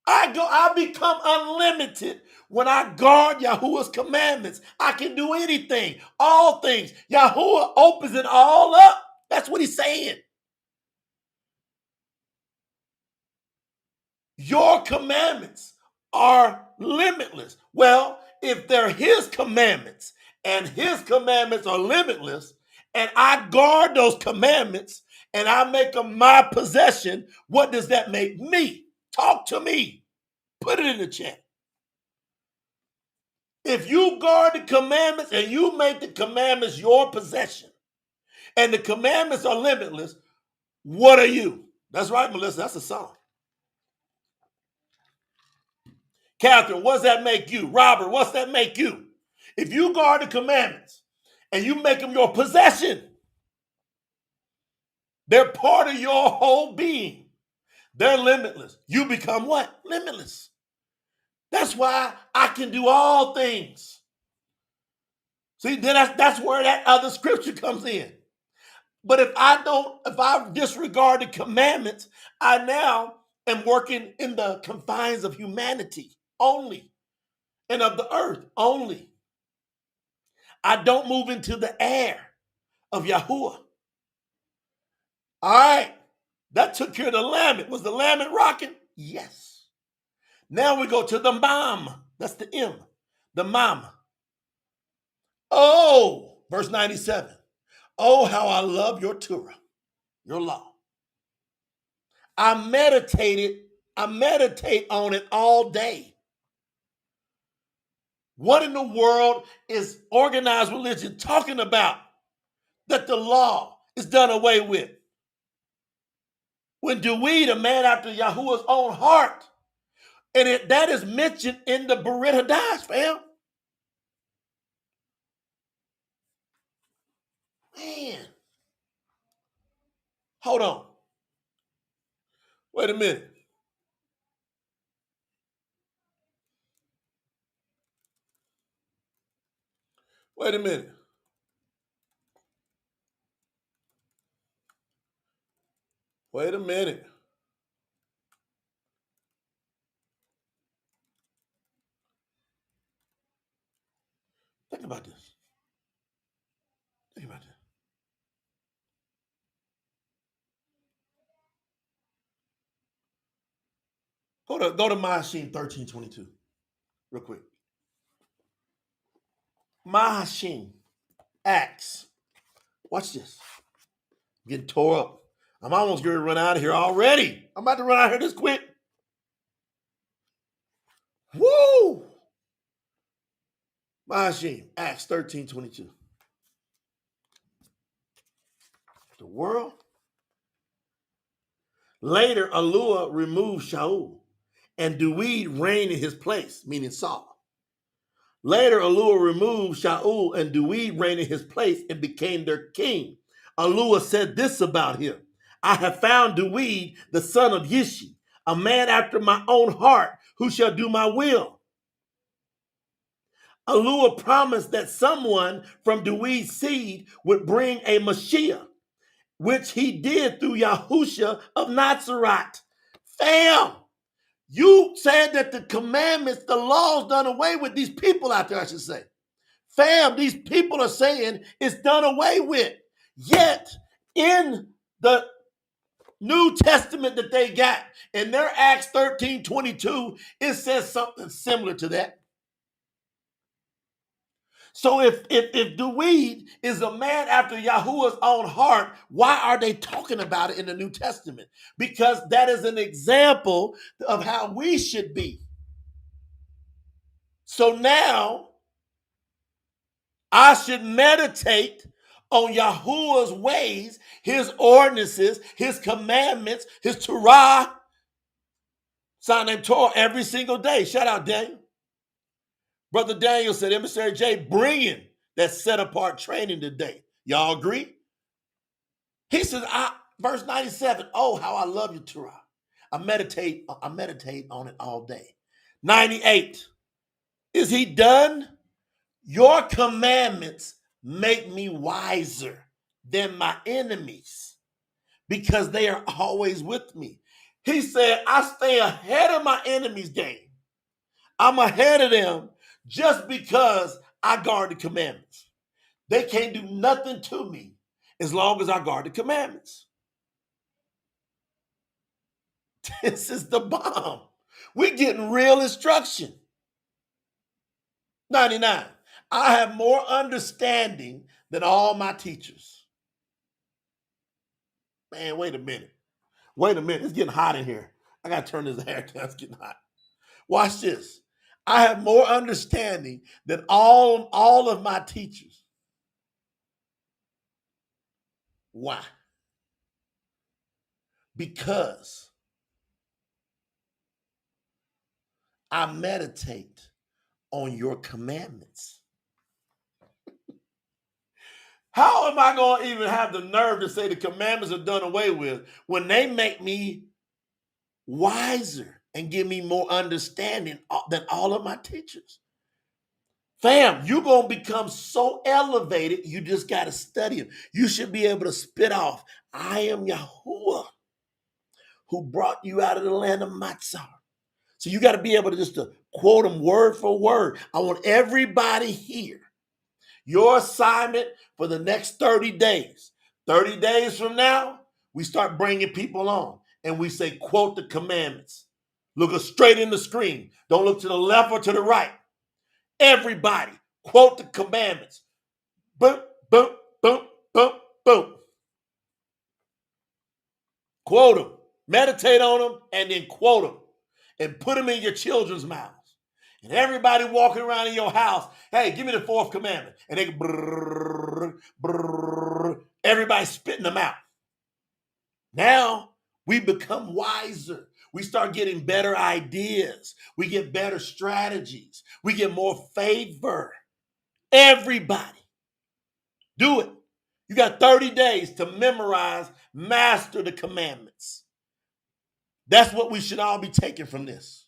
I become unlimited when I guard Yahuwah's commandments. I can do anything, all things. Yahuwah opens it all up. That's what he's saying. Your commandments are limitless. Well, if they're his commandments and his commandments are limitless, and I guard those commandments and I make them my possession, what does that make me? Talk to me. Put it in the chat. If you guard the commandments and you make the commandments your possession and the commandments are limitless, what are you? That's right, Melissa. That's a song. Catherine, what does that make you? Robert, what's that make you? If you guard the commandments and you make them your possession, they're part of your whole being. They're limitless. You become what? Limitless. That's why I can do all things. See, then that's where that other scripture comes in. But if I disregard the commandments, I now am working in the confines of humanity only and of the earth only. I don't move into the air of Yahuwah. All right, that took care of the lammet. Was the lammet rocking? Yes. Now we go to the mam. That's the M. The mam. Oh, verse 97. Oh, how I love your Torah, your law. I meditate on it all day. What in the world is organized religion talking about? That the law is done away with. When Duiyd, a man after Yahuwah's own heart, and that is mentioned in the Brit Hadash, fam. Man. Hold on. Wait a minute. Wait a minute. Wait a minute. Think about this. Think about this. Go to Mahashim 13:22 real quick. Mahashim, Acts. Watch this. I'm getting tore up. I'm almost going to run out of here already. I'm about to run out of here this quick. Woo! Mahashim, Acts 13:22. The world. Later, Yahuwah removed Shaul, and Duiyd reigned in his place, meaning Saul. Later, Yahuwah removed Shaul, and Duiyd reigned in his place and became their king. Yahuwah said this about him: I have found Duiyd, the son of Yishi, a man after my own heart, who shall do my will. Yahuwah promised that someone from Duiyd's seed would bring a Mashiach, which he did through Yahusha of Nazareth. Fam, you said that the commandments, the laws done away with. These people out there, I should say. Fam, these people are saying it's done away with. Yet, in the New Testament that they got, in their Acts 13:22, it says something similar to that. So if Duiyd is a man after Yahuwah's own heart, why are they talking about it in the New Testament? Because that is an example of how we should be. So now I should meditate on Yahuwah's ways, his ordinances, his commandments, his Torah, sign named Torah, every single day. Shout out, Daniel. Brother Daniel said, Emissary J bringing that set-apart training today. Y'all agree? He says, verse 97, oh, how I love you, Torah. I meditate on it all day. 98. Is he done? Your commandments make me wiser than my enemies because they are always with me. He said, I stay ahead of my enemies' game. I'm ahead of them just because I guard the commandments. They can't do nothing to me as long as I guard the commandments. This is the bomb. We're getting real instruction. 99. I have more understanding than all my teachers. Man, wait a minute. It's getting hot in here. I got to turn this air down. It's getting hot. Watch this. I have more understanding than all of my teachers. Why? Because I meditate on your commandments. How am I going to even have the nerve to say the commandments are done away with when they make me wiser and give me more understanding than all of my teachers? Fam, you're going to become so elevated, you just got to study them. You should be able to spit off, I am Yahuwah, who brought you out of the land of Matzah. So you got to be able to just to quote them word for word. I want everybody here. Your assignment for the next 30 days. 30 days from now, we start bringing people on and we say, quote the commandments. Look us straight in the screen. Don't look to the left or to the right. Everybody, quote the commandments. Boom, boom, boom, boom, boom. Quote them. Meditate on them and then quote them. And put them in your children's mouths. And everybody walking around in your house, hey, give me the fourth commandment. And they brrr, brrr, everybody spitting them out. Now we become wiser. We start getting better ideas. We get better strategies. We get more favor. Everybody, do it. You got 30 days to memorize, master the commandments. That's what we should all be taking from this.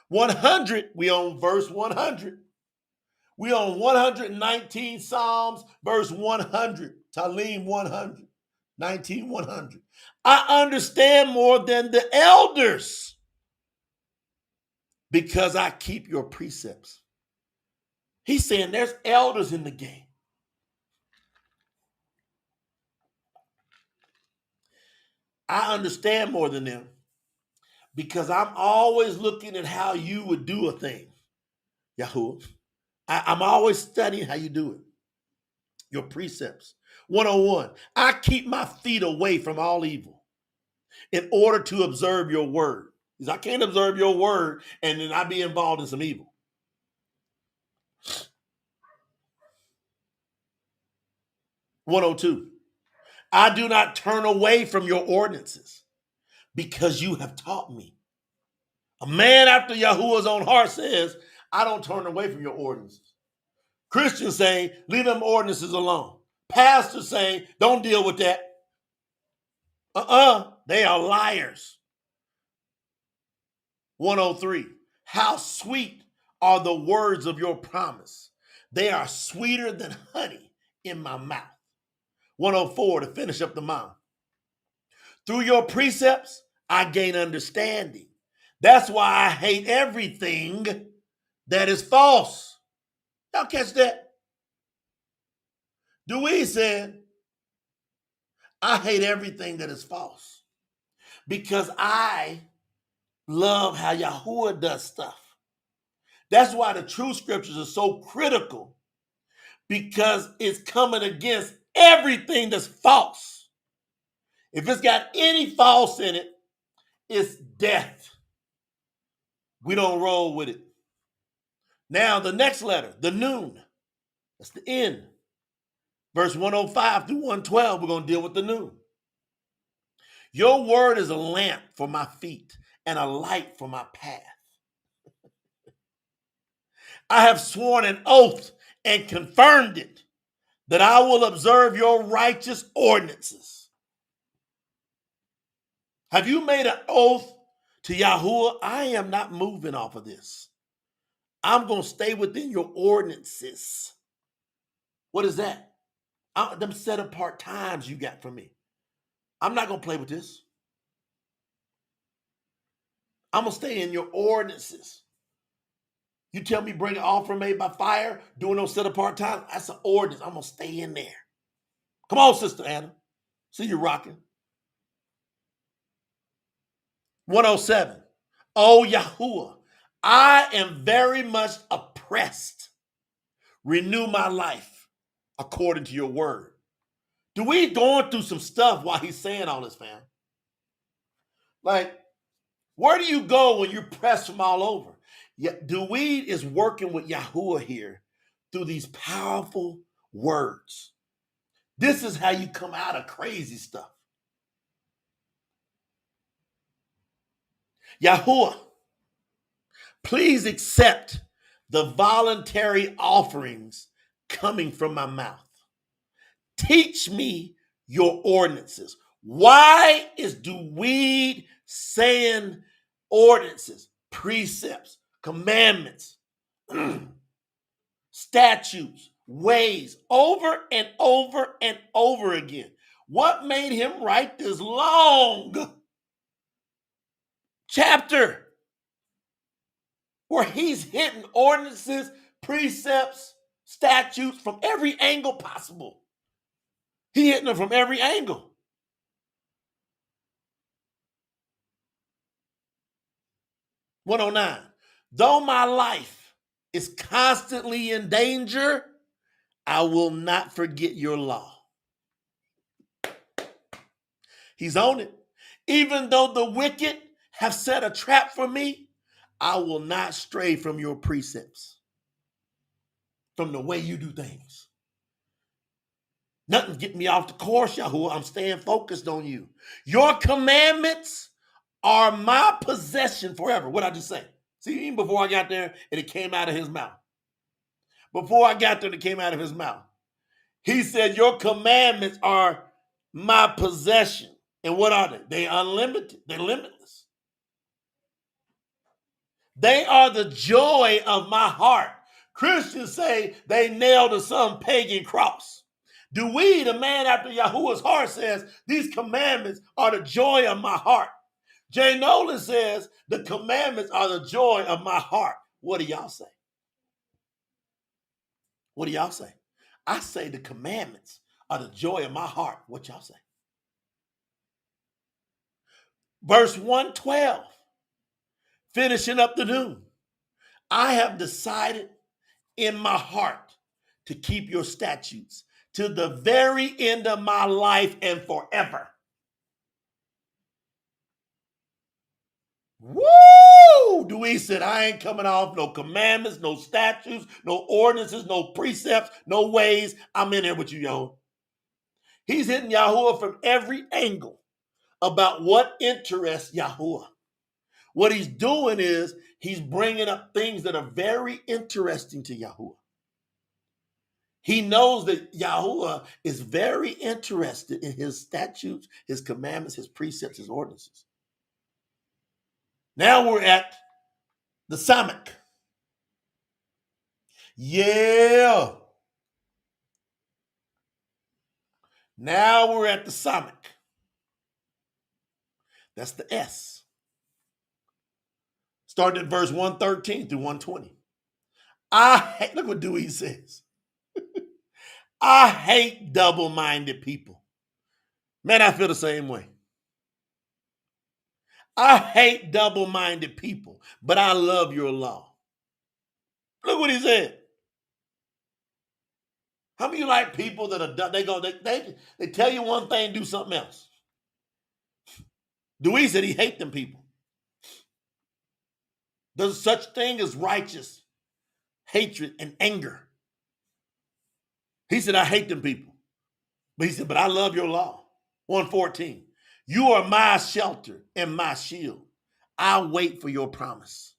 100, we on verse 100. We on 119 Psalms, verse 100. Tahliym 100, 19, 100. I understand more than the elders because I keep your precepts. He's saying there's elders in the game. I understand more than them because I'm always looking at how you would do a thing, Yahuwah. I'm always studying how you do it. Your precepts. 101. I keep my feet away from all evil in order to observe your word. Because I can't observe your word and then I be involved in some evil. 102. I do not turn away from your ordinances because you have taught me. A man after Yahuwah's own heart says, I don't turn away from your ordinances. Christians say, leave them ordinances alone. Pastors say, don't deal with that. They are liars. 103. How sweet are the words of your promise. They are sweeter than honey in my mouth. 104, to finish up the mouth. Through your precepts, I gain understanding. That's why I hate everything that is false. Y'all catch that? Duiyd said, I hate everything that is false because I love how Yahuwah does stuff. That's why the true scriptures are so critical, because it's coming against everything that's false. If it's got any false in it, it's death. We don't roll with it. Now, the next letter, the noon. That's the end. Verse 105 through 112, we're going to deal with the noon. Your word is a lamp for my feet and a light for my path. I have sworn an oath and confirmed it that I will observe your righteous ordinances. Have you made an oath to Yahuwah, I am not moving off of this. I'm going to stay within your ordinances. What is that? Them set apart times you got from me. I'm not going to play with this. I'm going to stay in your ordinances. You tell me bring an offering made by fire, doing those set apart times, that's an ordinance. I'm going to stay in there. Come on, Sister Anna. See you rocking. 107. Oh, Yahuwah, I am very much oppressed. Renew my life according to your word. Duiyd going through some stuff while he's saying all this, fam. Like, where do you go when you're pressed from all over? Yeah, Duiyd is working with Yahuwah here through these powerful words. This is how you come out of crazy stuff. Yahuwah, please accept the voluntary offerings coming from my mouth. Teach me your ordinances. Why is Duiyd saying ordinances, precepts, commandments, statutes, ways, over and over and over again? What made him write this long chapter where he's hitting ordinances, precepts, statutes from every angle possible? He hitting them from every angle. "109. Though my life is constantly in danger, I will not forget your law." He's on it. "Even though the wicked have set a trap for me, I will not stray from your precepts," from the way you do things. Nothing's getting me off the course, Yahuwah. I'm staying focused on you. Your commandments are my possession forever. What did I just say? See, even before I got there, and it came out of his mouth. Before I got there, it came out of his mouth. He said, your commandments are my possession. And what are they? They're unlimited. They're limitless. They are the joy of my heart. Christians say they nailed to some pagan cross. Duiyd, a man after Yahuwah's heart, says these commandments are the joy of my heart. Jay Nolan says the commandments are the joy of my heart. What do y'all say? What do y'all say? I say the commandments are the joy of my heart. What y'all say? Verse 112, finishing up the doom. I have decided in my heart to keep your statutes to the very end of my life and forever. Woo! Duiyd said, I ain't coming off no commandments, no statutes, no ordinances, no precepts, no ways. I'm in there with you, yo. He's hitting Yahuwah from every angle about what interests Yahuwah. What he's doing is he's bringing up things that are very interesting to Yahuwah. He knows that Yahuwah is very interested in his statutes, his commandments, his precepts, his ordinances. Now we're at the Samach. Yeah. Now we're at the Samach. That's the S. Starting at verse 113 through 120. Look what Duiyd says. I hate double-minded people. Man, I feel the same way. I hate double-minded people, but I love your law. Look what he said. How many of you like people that are they tell you one thing, do something else? Duiyd said he hates them people. There's such thing as righteous hatred and anger. He said, I hate them people. But he said, but I love your law. 114. You are my shelter and my shield. I wait for your promise.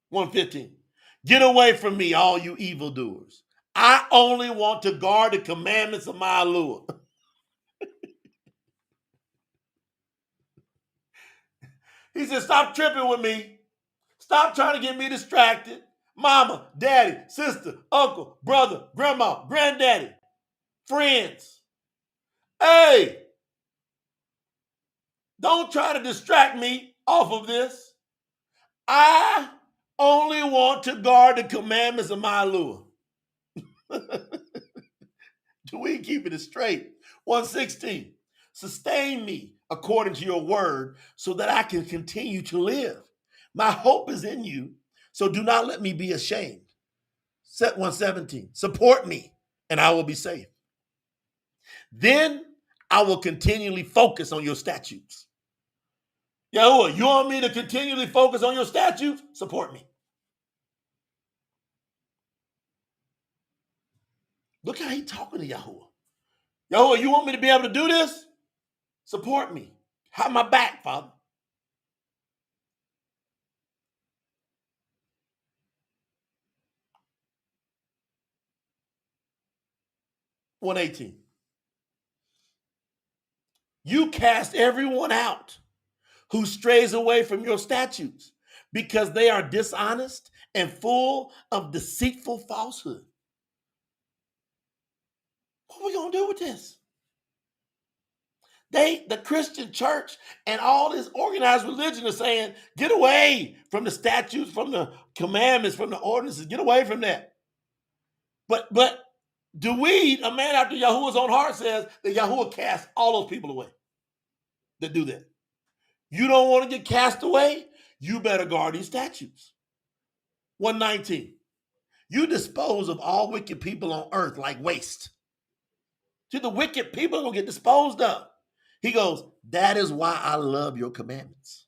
115. Get away from me, all you evildoers. I only want to guard the commandments of my Lord. He said, stop tripping with me. Stop trying to get me distracted. Mama, daddy, sister, uncle, brother, grandma, granddaddy, friends. Hey, don't try to distract me off of this. I only want to guard the commandments of my Lord. Do we keep it straight? 116. Sustain me according to your word so that I can continue to live. My hope is in you, so do not let me be ashamed. Set 117. Support me and I will be safe. Then I will continually focus on your statutes. Yahuwah, you want me to continually focus on your statutes? Support me. Look how he's talking to Yahuwah. Yahuwah, you want me to be able to do this? Support me. Have my back, Father. (118) You cast everyone out who strays away from your statutes because they are dishonest and full of deceitful falsehood. What are we going to do with this? The Christian church and all this organized religion are saying, get away from the statutes, from the commandments, from the ordinances. Get away from that. But Duiyd, a man after Yahuwah's own heart, says that Yahuwah casts all those people away that do that. You don't want to get cast away? You better guard these statutes. 119. You dispose of all wicked people on earth like waste. See, the wicked people are going to get disposed of. He goes, that is why I love your commandments.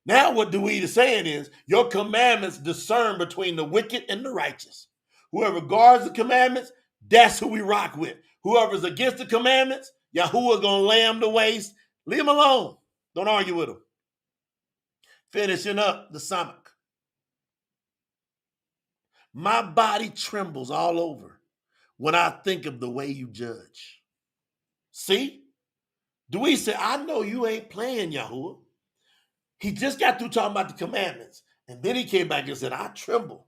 Now what Duiyd is saying is, your commandments discern between the wicked and the righteous. Whoever guards the commandments, that's who we rock with. Whoever's against the commandments, Yahuwah's going to lay them to waste. Leave them alone. Don't argue with them. Finishing up the Samach. My body trembles all over when I think of the way you judge. See? Duiyd said, I know you ain't playing, Yahuwah. He just got through talking about the commandments. And then he came back and said, I tremble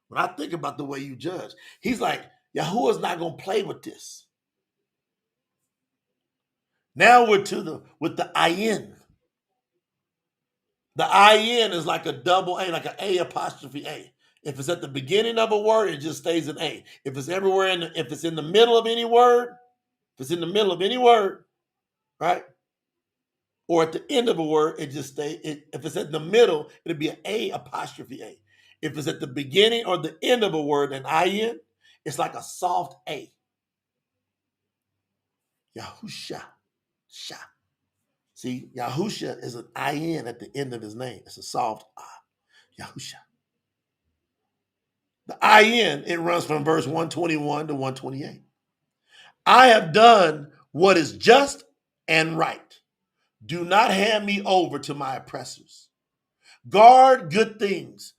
when I think about the way you judge. He's like, Yahuwah's not going to play with this. Now we're with the ayin. The ayin is like a double A, like an A apostrophe A. If it's at the beginning of a word, it just stays an A. If it's everywhere, if it's in the middle of any word, right? Or at the end of a word, it just stays. If it's at the middle, it'll be an A apostrophe A. If it's at the beginning or the end of a word, an ayin, it's like a soft A. Yahusha. Sha. See, Yahusha is an ayin at the end of his name. It's a soft ah. Yahusha. The ayin, it runs from verse 121 to 128. I have done what is just and right. Do not hand me over to my oppressors. Guard good things.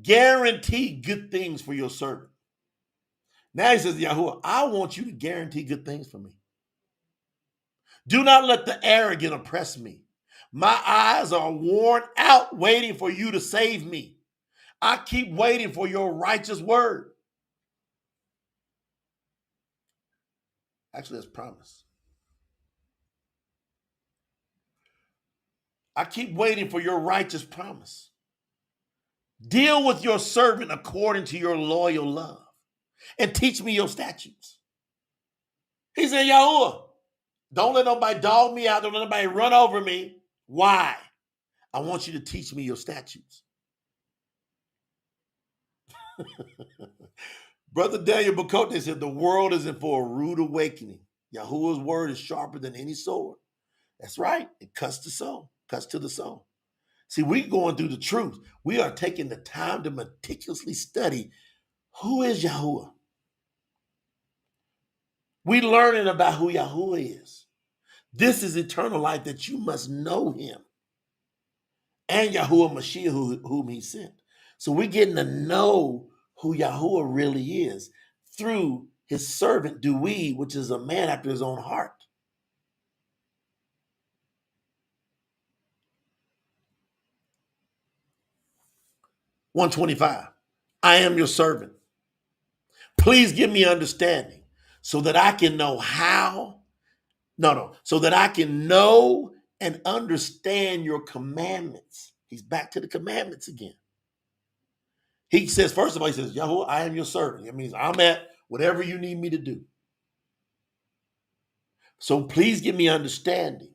Guarantee good things for your servant. Now he says, Yahuwah, I want you to guarantee good things for me. Do not let the arrogant oppress me. My eyes are worn out waiting for you to save me. I keep waiting for your righteous word. Actually, that's promise. I keep waiting for your righteous promise. Deal with your servant according to your loyal love and teach me your statutes. He said, Yahuwah, don't let nobody dog me out. Don't let nobody run over me. Why? I want you to teach me your statutes. Brother Daniel Bakote said, the world is in for a rude awakening. Yahuwah's word is sharper than any sword. That's right. It cuts the soul, cuts to the soul. See, we're going through the truth. We are taking the time to meticulously study who is Yahuwah. We're learning about who Yahuwah is. This is eternal life, that you must know him and Yahuwah Mashiach, whom he sent. So we're getting to know who Yahuwah really is through his servant Duiyd, which is a man after his own heart. 125. I am your servant. Please give me understanding so that I can know so that I can know and understand your commandments. He's back to the commandments again. He says, first of all, he says, Yahuwah, I am your servant. It means I'm at whatever you need me to do. So please give me understanding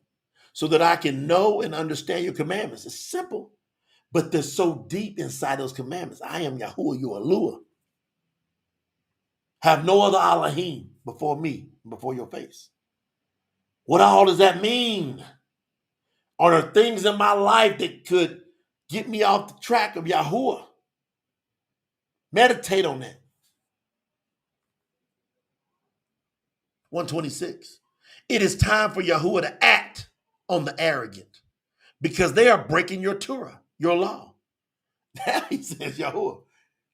so that I can know and understand your commandments. It's simple, but they're so deep inside those commandments. I am Yahuwah, your Eluah. Have no other Elohim before me, before your face. What all does that mean? Are there things in my life that could get me off the track of Yahuwah? Meditate on that. 126. It is time for Yahuwah to act on the arrogant because they are breaking your Torah, your law. Now he says, Yahuwah, look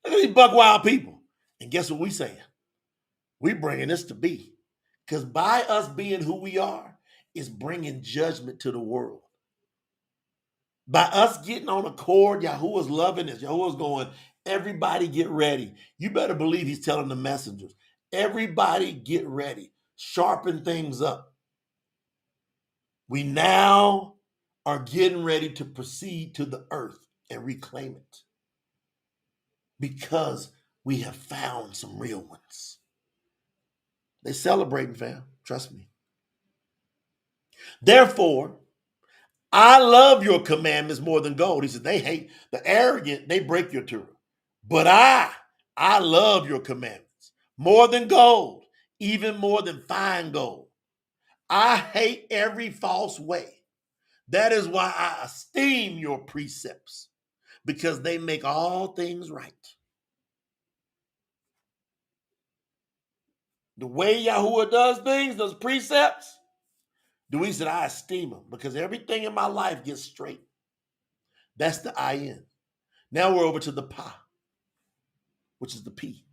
at these buck wild people. And guess what we saying? We bringing this to be. Because by us being who we are, is bringing judgment to the world. By us getting on accord, Yahuwah's loving this. Yahuwah's going, everybody get ready. You better believe he's telling the messengers, everybody get ready. Sharpen things up. We now are getting ready to proceed to the earth and reclaim it. Because we have found some real ones. They're celebrating, fam. Trust me. Therefore, I love your commandments more than gold. He said, they hate the arrogant, they break your Torah. But I love your commandments more than gold, even more than fine gold. I hate every false way. That is why I esteem your precepts, because they make all things right. The way Yahuwah does things, those precepts, Duiyd said, I esteem them because everything in my life gets straight. That's the I-N. Now we're over to the Pa, which is the P.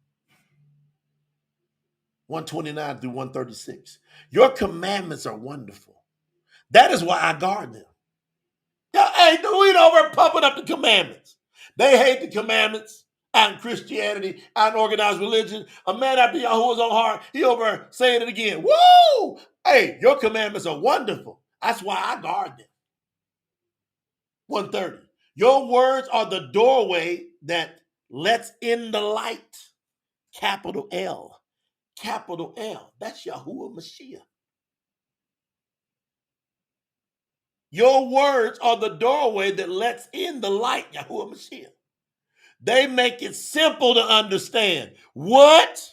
129 through 136. Your commandments are wonderful. That is why I guard them. Yeah, hey, Duiyd over pumping up the commandments. They hate the commandments out in Christianity, out in organized religion. A man after Yahuwah's own heart, he over saying it again. Woo! Hey, your commandments are wonderful. That's why I guard them. 130. Your words are the doorway that lets in the light. Capital L. Capital L. That's Yahuwah Mashiach. Your words are the doorway that lets in the light, Yahuwah Mashiach. They make it simple to understand. What?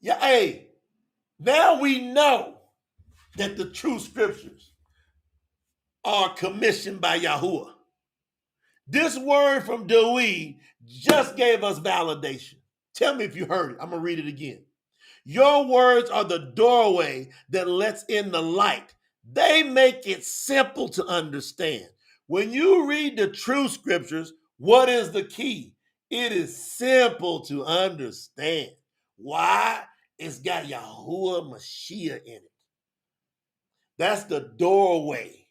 Yeah, hey, now we know that the true scriptures are commissioned by Yahuwah. This word from Duiyd just gave us validation. Tell me if you heard it. I'm going to read it again. Your words are the doorway that lets in the light. They make it simple to understand. When you read the true scriptures, what is the key? It is simple to understand. Why? It's got Yahuwah Mashiach in it. That's the doorway.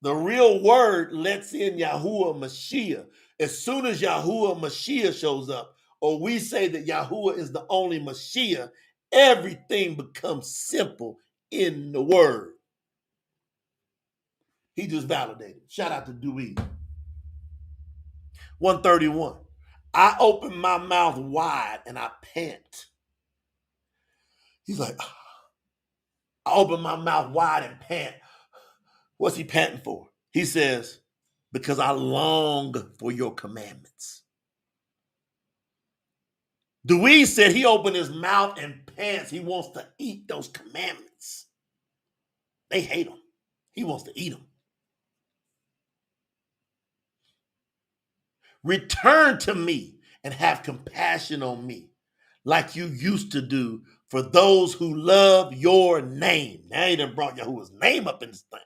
The real word lets in Yahuwah Mashiach. As soon as Yahuwah Mashiach shows up, or we say that Yahuwah is the only Mashiach, everything becomes simple in the word. He just validated. Shout out to Duiyd. 131. I open my mouth wide and I pant. He's like, I open my mouth wide and pant. What's he panting for? He says, because I long for your commandments. Duiyd said he opened his mouth and pants. He wants to eat those commandments. They hate them. He wants to eat them. Return to me and have compassion on me like you used to do for those who love your name. Now he done brought Yahuwah's name up in this thing.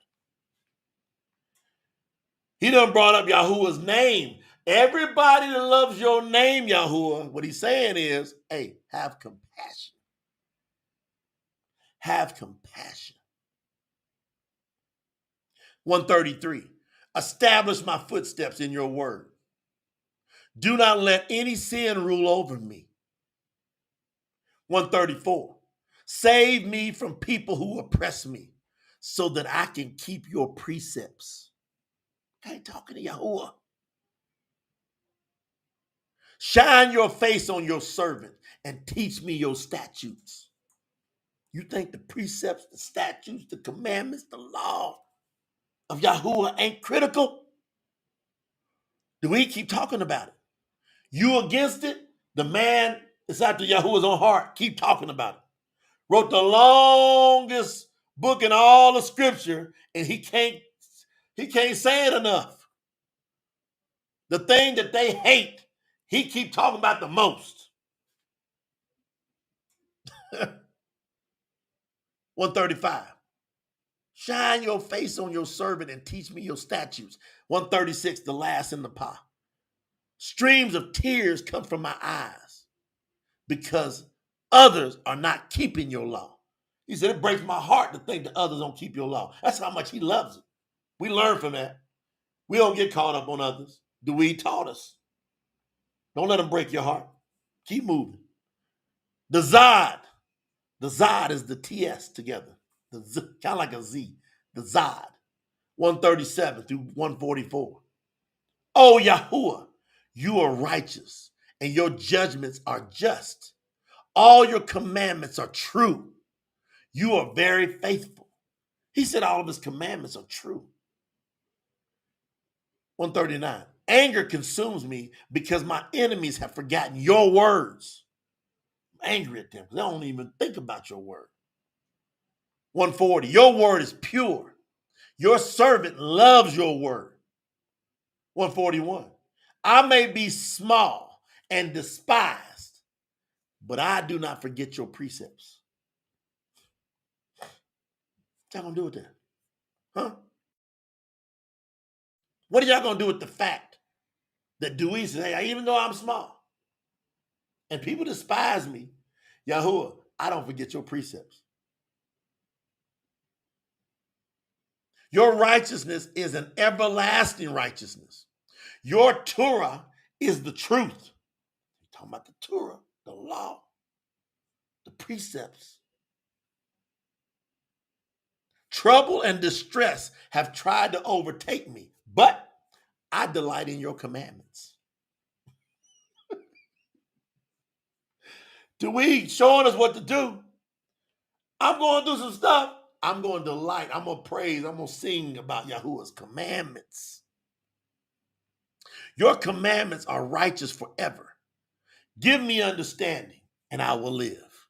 He done brought up Yahuwah's name. Everybody that loves your name, Yahuwah, what he's saying is, hey, have compassion. Have compassion. 133. Establish my footsteps in your word. Do not let any sin rule over me. 134. Save me from people who oppress me so that I can keep your precepts. I ain't talking to Yahuwah. Shine your face on your servant and teach me your statutes. You think the precepts, the statutes, the commandments, the law of Yahuwah ain't critical? Do we keep talking about it? You against it? The man that's after Yahuwah's own heart, keep talking about it. Wrote the longest book in all of scripture, and he can't say it enough. The thing that they hate, he keep talking about the most. 135. Shine your face on your servant and teach me your statutes. 136, the last in the pah. Streams of tears come from my eyes because others are not keeping your law. He said, it breaks my heart to think that others don't keep your law. That's how much he loves it. We learn from that. We don't get caught up on others. Duiyd taught us. Don't let them break your heart. Keep moving. The Zod. The Zod is the TS together. The Z, kind of like a Z. The Zod. 137 through 144. Oh, Yahuwah, you are righteous, and your judgments are just. All your commandments are true. You are very faithful. He said all of his commandments are true. 139. Anger consumes me because my enemies have forgotten your words. I'm angry at them because they don't even think about your word. 140. Your word is pure. Your servant loves your word. 141. I may be small and despised, but I do not forget your precepts. What y'all gonna do with that? Huh? What are y'all gonna do with the fact that Duiyd says, hey, even though I'm small and people despise me, Yahuwah, I don't forget your precepts. Your righteousness is an everlasting righteousness. Your Torah is the truth. You're talking about the Torah, the law, the precepts. Trouble and distress have tried to overtake me, but I delight in your commandments. Duiyd showing us what to do. I'm going to do some stuff. I'm going to delight. I'm going to praise. I'm going to sing about Yahuwah's commandments. Your commandments are righteous forever. Give me understanding, and I will live.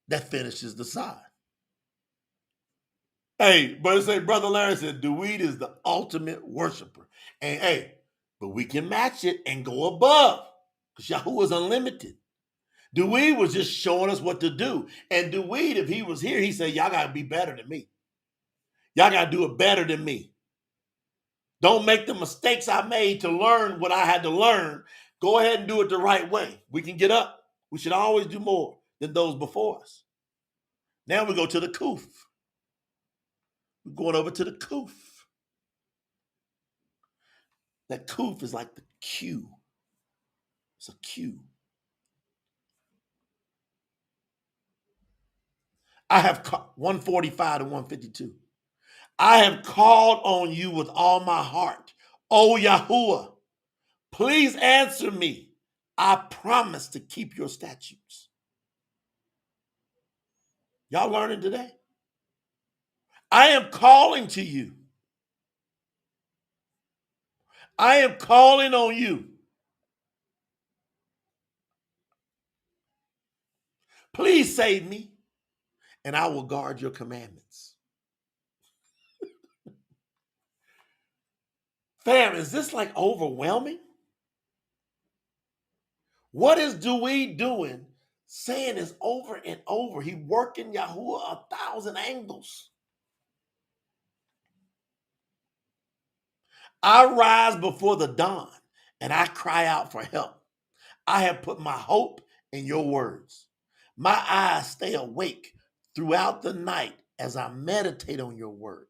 That finishes the side. Hey, but say, Brother Larry said, Duiyd is the ultimate worshiper. And hey, but we can match it and go above because Yahuwah is unlimited. Duiyd was just showing us what to do. And Duiyd, if he was here, he said, y'all got to be better than me. Y'all got to do it better than me. Don't make the mistakes I made to learn what I had to learn. Go ahead and do it the right way. We can get up. We should always do more than those before us. Now we go to the Kuf. We're going over to the Kuf. That Kuf is like the Q. It's a Q. I have 145 to 152. I have called on you with all my heart. O Yahuwah, please answer me. I promise to keep your statutes. Y'all learning today? I am calling to you. I am calling on you. Please save me, and I will guard your commandments. Fam, is this like overwhelming? What is Duiyd doing? Saying this over and over. He working Yahuwah 1,000 angles. I rise before the dawn and I cry out for help. I have put my hope in your words. My eyes stay awake throughout the night as I meditate on your word.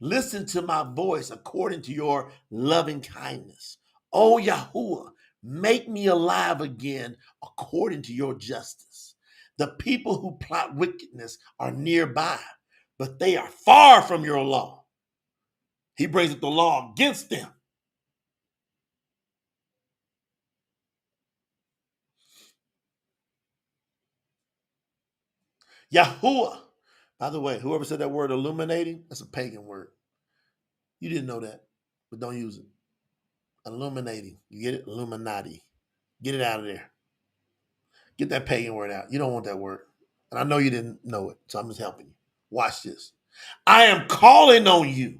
Listen to my voice according to your loving kindness. Oh, Yahuwah, make me alive again according to your justice. The people who plot wickedness are nearby, but they are far from your law. He brings up the law against them. Yahuwah. By the way, whoever said that word illuminating, that's a pagan word. You didn't know that, but don't use it. Illuminating. You get it? Illuminati. Get it out of there. Get that pagan word out. You don't want that word. And I know you didn't know it, so I'm just helping you. Watch this. I am calling on you.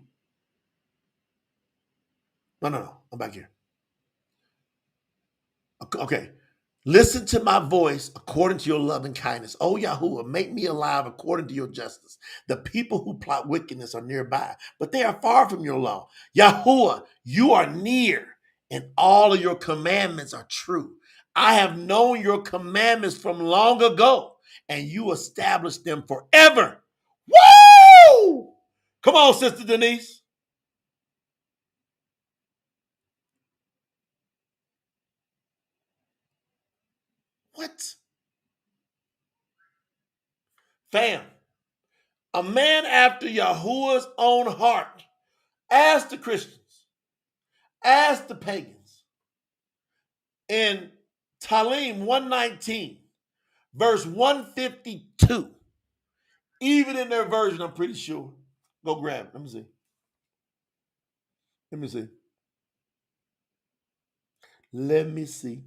No. I'm back here. Okay. Listen to my voice according to your loving kindness. Oh, Yahuwah, make me alive according to your justice. The people who plot wickedness are nearby, but they are far from your law. Yahuwah, you are near, and all of your commandments are true. I have known your commandments from long ago, and you established them forever. Woo! Come on, Sister Denise. What? Fam, a man after Yahuwah's own heart. Ask the Christians, ask the pagans. In Tahliym 119, verse 152, even in their version, I'm pretty sure. Go grab it. Let me see. Let me see.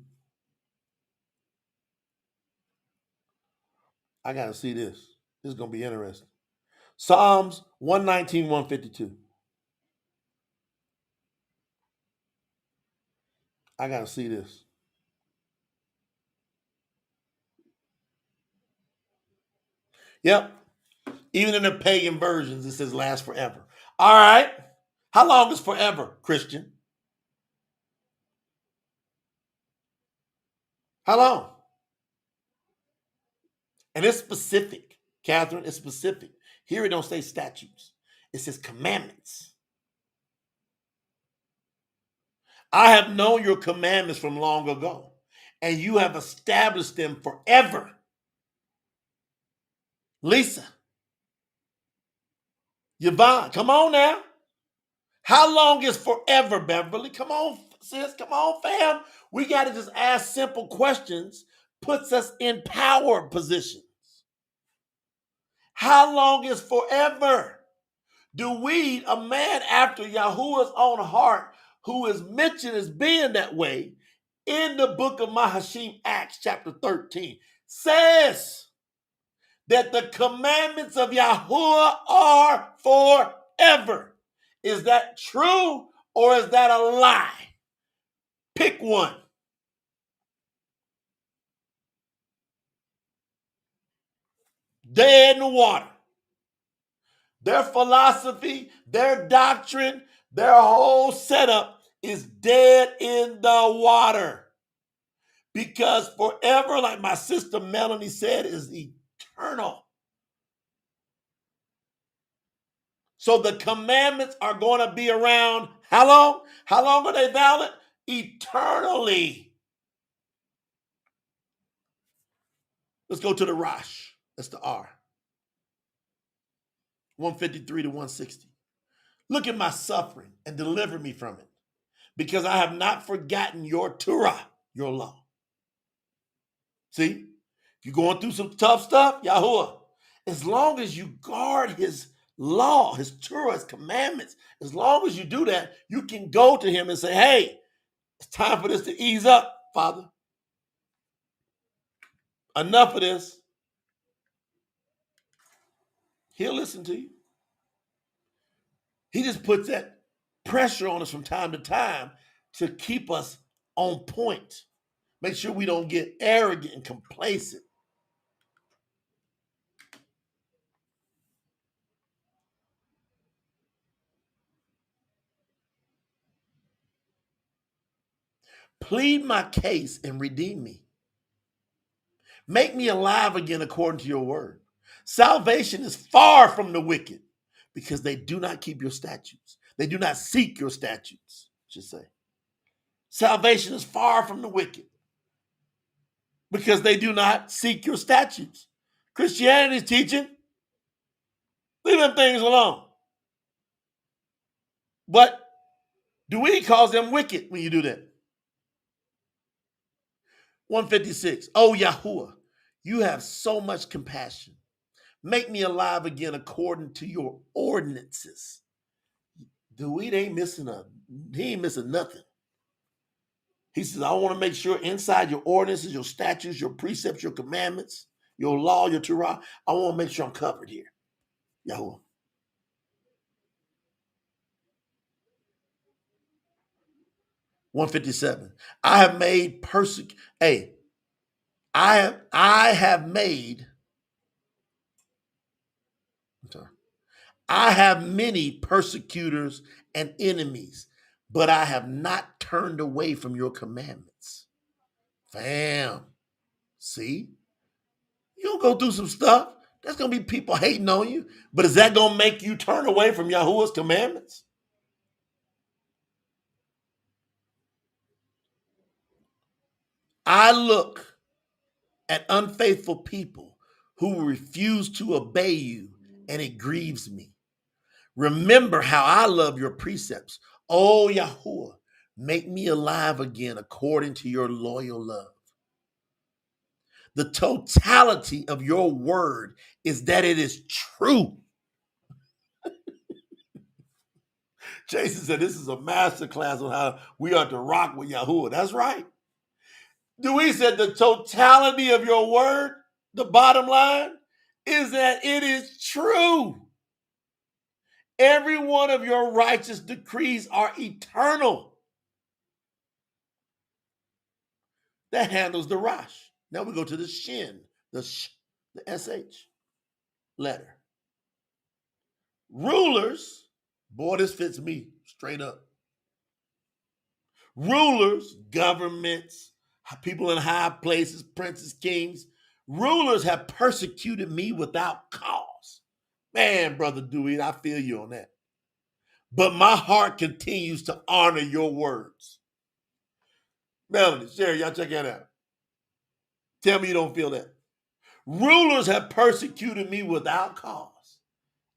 I got to see this. This is going to be interesting. Psalms 119, 152. I got to see this. Yep. Even in the pagan versions, it says last forever. All right. How long is forever, Christian? How long? And it's specific, Catherine, it's specific. Here it don't say statutes. It says commandments. I have known your commandments from long ago, and you have established them forever. Lisa, Yvonne, come on now. How long is forever, Beverly? Come on, sis. Come on, fam. We got to just ask simple questions. Puts us in power positions. How long is forever? Duiyd, a man after Yahuwah's own heart, who is mentioned as being that way in the book of Mahashim Acts chapter 13, says that the commandments of Yahuwah are forever. Is that true or is that a lie? Pick one. Dead in the water. Their philosophy, their doctrine, their whole setup is dead in the water. Because forever, like my sister Melanie said, is eternal. So the commandments are going to be around how long? How long are they valid? Eternally. Let's go to the Rosh. That's the R. 153 to 160. Look at my suffering and deliver me from it, because I have not forgotten your Torah, your law. See, if you're going through some tough stuff, Yahuwah, as long as you guard his law, his Torah, his commandments, as long as you do that, you can go to him and say, hey, it's time for this to ease up, Father. Enough of this. He'll listen to you. He just puts that pressure on us from time to time to keep us on point. Make sure we don't get arrogant and complacent. Plead my case and redeem me. Make me alive again according to your word. Salvation is far from the wicked, because they do not keep your statutes. They do not seek your statutes, I should say. Salvation is far from the wicked because they do not seek your statutes. Christianity is teaching, leave them things alone. But Duiyd calls them wicked when you do that. 156. Oh, Yahuwah, you have so much compassion. Make me alive again according to your ordinances. Duiyd ain't missing nothing. He says, I want to make sure inside your ordinances, your statutes, your precepts, your commandments, your law, your Torah, I want to make sure I'm covered here. Yahuwah. 157. I have many persecutors and enemies, but I have not turned away from your commandments. Fam, see? You'll go through some stuff. There's going to be people hating on you, but is that going to make you turn away from Yahuwah's commandments? I look at unfaithful people who refuse to obey you, and it grieves me. Remember how I love your precepts. Oh, Yahuwah, make me alive again according to your loyal love. The totality of your word is that it is true. Jason said this is a masterclass on how we are to rock with Yahuwah. That's right. Duiyd said the totality of your word, the bottom line, is that it is true. Every one of your righteous decrees are eternal. That handles the Rosh. Now we go to the Shin, the SH letter. Rulers, boy, this fits me straight up. Rulers, governments, people in high places, princes, kings, rulers have persecuted me without cause. Man, Brother Duiyd, I feel you on that. But my heart continues to honor your words. Melanie, Sherry, y'all check that out. Tell me you don't feel that. Rulers have persecuted me without cause.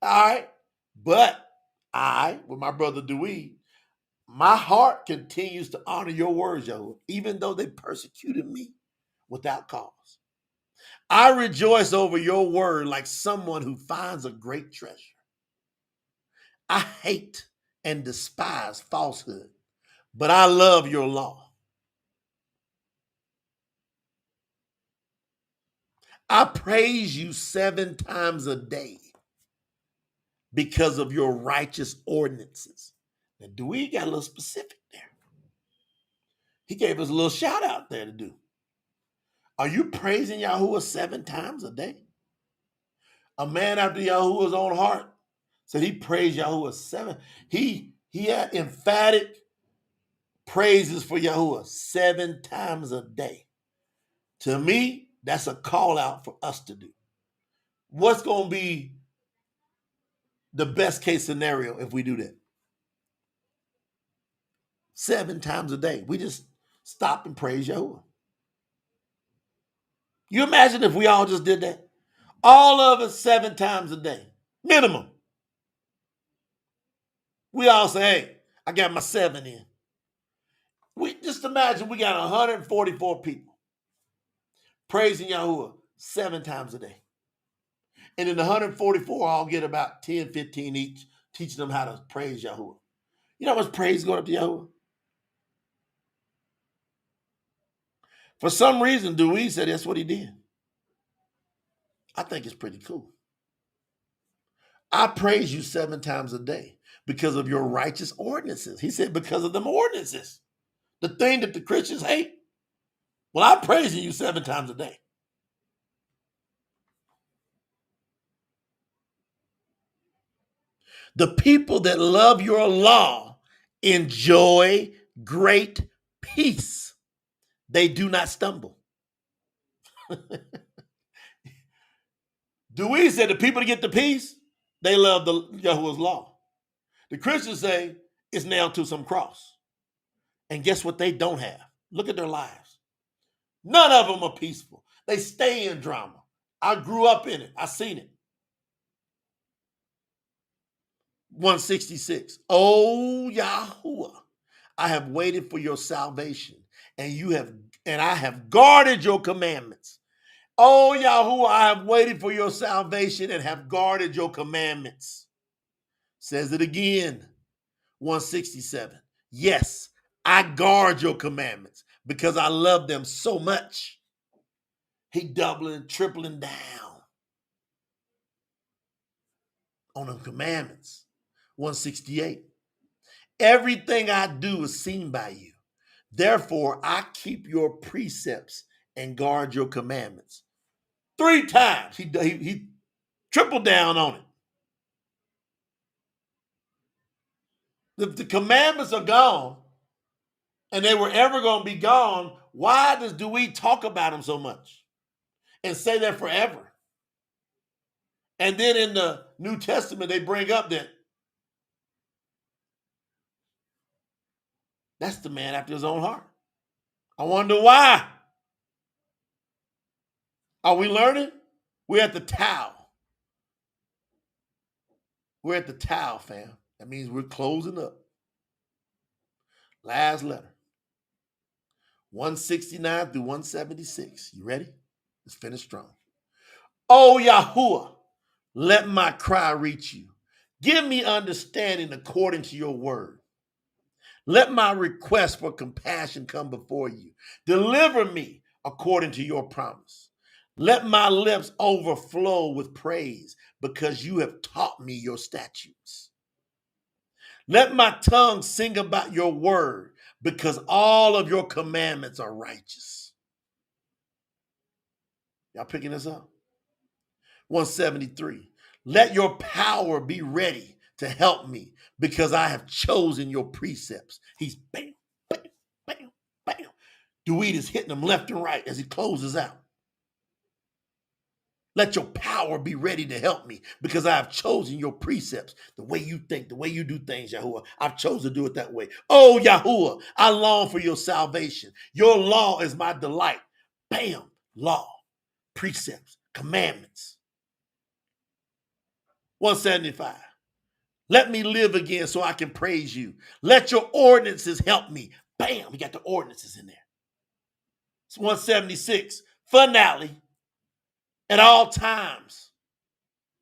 All right? But I, with my brother Duiyd, my heart continues to honor your words, Yahuwah, even though they persecuted me without cause. I rejoice over your word like someone who finds a great treasure. I hate and despise falsehood, but I love your law. I praise you 7 times a day because of your righteous ordinances. Now, Duiyd got a little specific there. He gave us a little shout out there to do. Are you praising Yahuwah 7 times a day? A man after Yahuwah's own heart said he praised Yahuwah 7. He had emphatic praises for Yahuwah 7 times a day. To me, that's a call out for us to do. What's going to be the best case scenario if we do that? 7 times a day. We just stop and praise Yahuwah. You imagine if we all just did that? All of us 7 times a day, minimum. We all say, hey, I got my 7 in. We just imagine we got 144 people praising Yahuwah 7 times a day. And then the 144 all get about 10, 15 each, teaching them how to praise Yahuwah. You know how much praise going up to Yahuwah? For some reason, Duiyd said that's what he did. I think it's pretty cool. I praise you 7 times a day because of your righteous ordinances. He said because of them ordinances. The thing that the Christians hate. Well, I'm praising you 7 times a day. The people that love your law enjoy great peace. They do not stumble. Duiyd said the people that get the peace, They love the Yahuwah's law. The Christians say it's nailed to some cross. And guess what they don't have? Look at their lives. None of them are peaceful. They stay in drama. I grew up in it. I seen it. 166. Oh Yahuwah, I have waited for your salvation, and I have guarded your commandments. Oh Yahuwah, I have waited for your salvation and have guarded your commandments. Says it again. 167. Yes, I guard your commandments because I love them so much. He doubling, tripling down on the commandments. 168. Everything I do is seen by you. Therefore, I keep your precepts and guard your commandments. 3 times he tripled down on it. If the commandments are gone and they were ever going to be gone, why does Duiyd talk about them so much and say that forever? And then in the New Testament, they bring up that that's the man after his own heart. I wonder why. Are we learning? We're at the Tau. We're at the Tau, fam. That means we're closing up. Last letter. 169 through 176. You ready? Let's finish strong. Oh, Yahuwah, let my cry reach you. Give me understanding according to your word. Let my request for compassion come before you. Deliver me according to your promise. Let my lips overflow with praise because you have taught me your statutes. Let my tongue sing about your word because all of your commandments are righteous. Y'all picking this up? 173. Let your power be ready to help me because I have chosen your precepts. He's bam, bam, bam, bam. Duiyd is hitting them left and right as he closes out. Let your power be ready to help me because I have chosen your precepts. The way you think, the way you do things, Yahuwah, I've chosen to do it that way. Oh, Yahuwah, I long for your salvation. Your law is my delight. Bam, law, precepts, commandments. 175. Let me live again so I can praise you. Let your ordinances help me. Bam, we got the ordinances in there. It's 176. Finale. At all times.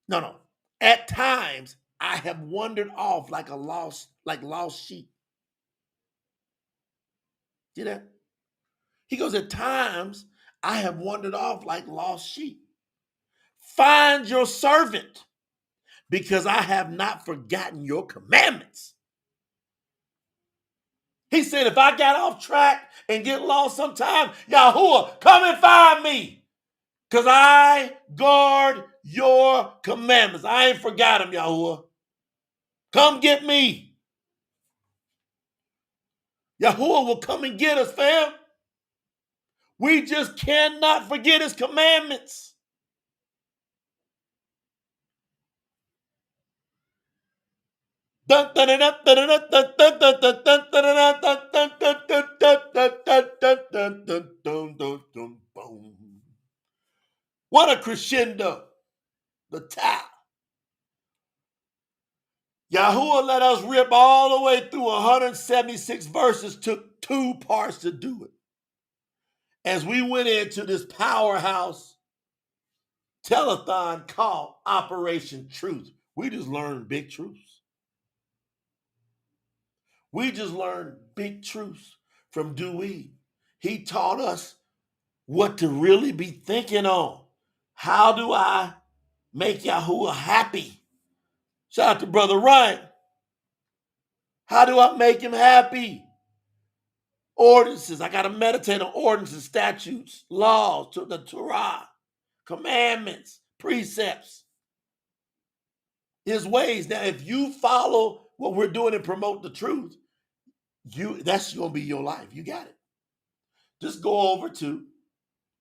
No. At times, I have wandered off like lost sheep. See that? He goes, at times, I have wandered off like lost sheep. Find your servant, because I have not forgotten your commandments. He said, if I got off track and get lost sometime, Yahuwah, come and find me, because I guard your commandments. I ain't forgot them, Yahuwah. Come get me. Yahuwah will come and get us, fam. We just cannot forget his commandments. What a crescendo. The Tau. Yahuwah let us rip all the way through 176 verses. Took 2 parts to do it. As we went into this powerhouse telethon called Operation Truth, we just learned big truths. We just learned big truths from Duiyd. He taught us what to really be thinking on. How do I make Yahuwah happy? Shout out to Brother Ryan. How do I make him happy? Ordinances. I got to meditate on ordinances, statutes, laws, to the Torah, commandments, precepts, his ways. Now, if you follow what we're doing and promote the truth, that's going to be your life. You got it. Just go over to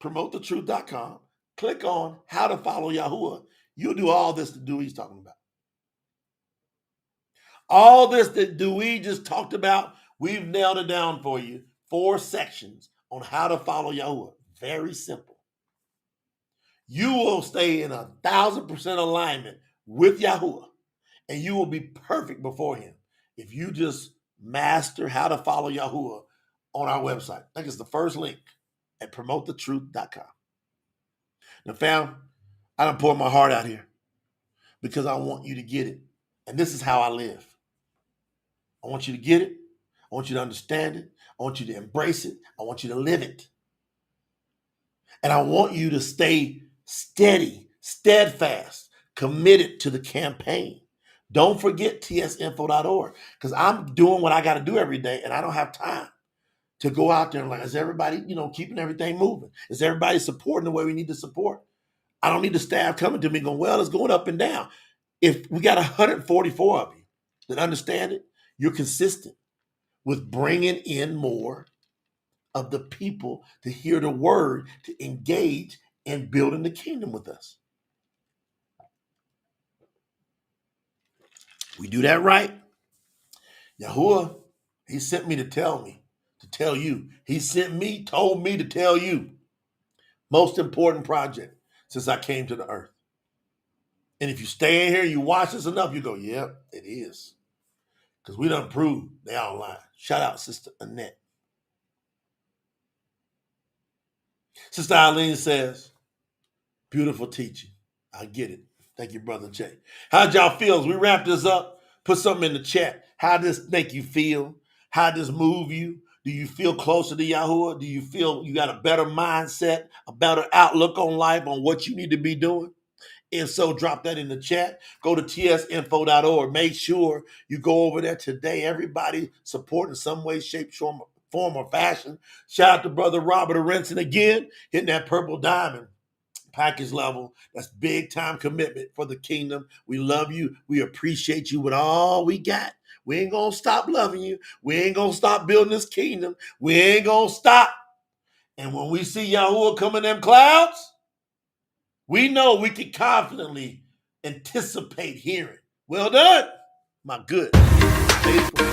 promotethetruth.com, click on how to follow Yahuwah. You'll do all this to do what he's talking about. All this that Duiyd just talked about, we've nailed it down for you. 4 sections on how to follow Yahuwah. Very simple. You will stay in 1,000% alignment with Yahuwah, and you will be perfect before him if you just master how to follow Yahuwah on our website. I think it's the first link at promotethetruth.com. Now, fam, I done poured my heart out here because I want you to get it. And this is how I live. I want you to get it. I want you to understand it. I want you to embrace it. I want you to live it. And I want you to stay steady, steadfast, committed to the campaign. Don't forget tsinfo.org, because I'm doing what I got to do every day, and I don't have time to go out there and like, is everybody, keeping everything moving? Is everybody supporting the way we need to support? I don't need the staff coming to me going, well, it's going up and down. If we got 144 of you that understand it, you're consistent with bringing in more of the people to hear the word, to engage in building the kingdom with us. We do that right. Yahuwah, he sent me to tell you. He sent me, told me to tell you. Most important project since I came to the earth. And if you stay in here, you watch this enough, you go, yep, it is. Because we done proved they online. Shout out Sister Annette. Sister Eileen says, beautiful teaching. I get it. Thank you, Brother Jay. How'd y'all feel as we wrap this up? Put something in the chat. How does this make you feel? How does this move you? Do you feel closer to Yahuwah? Do you feel you got a better mindset, a better outlook on life, on what you need to be doing? If so, drop that in the chat. Go to tsinfo.org. Make sure you go over there today. Everybody supporting some way, shape, form, or fashion. Shout out to Brother Robert Arenson again, hitting that purple diamond package level. That's big time commitment for the kingdom. We love you. We appreciate you with all we got. We ain't going to stop loving you. We ain't going to stop building this kingdom. We ain't going to stop. And when we see Yahuwah come in them clouds, we know we can confidently anticipate hearing, well done, my good, faithful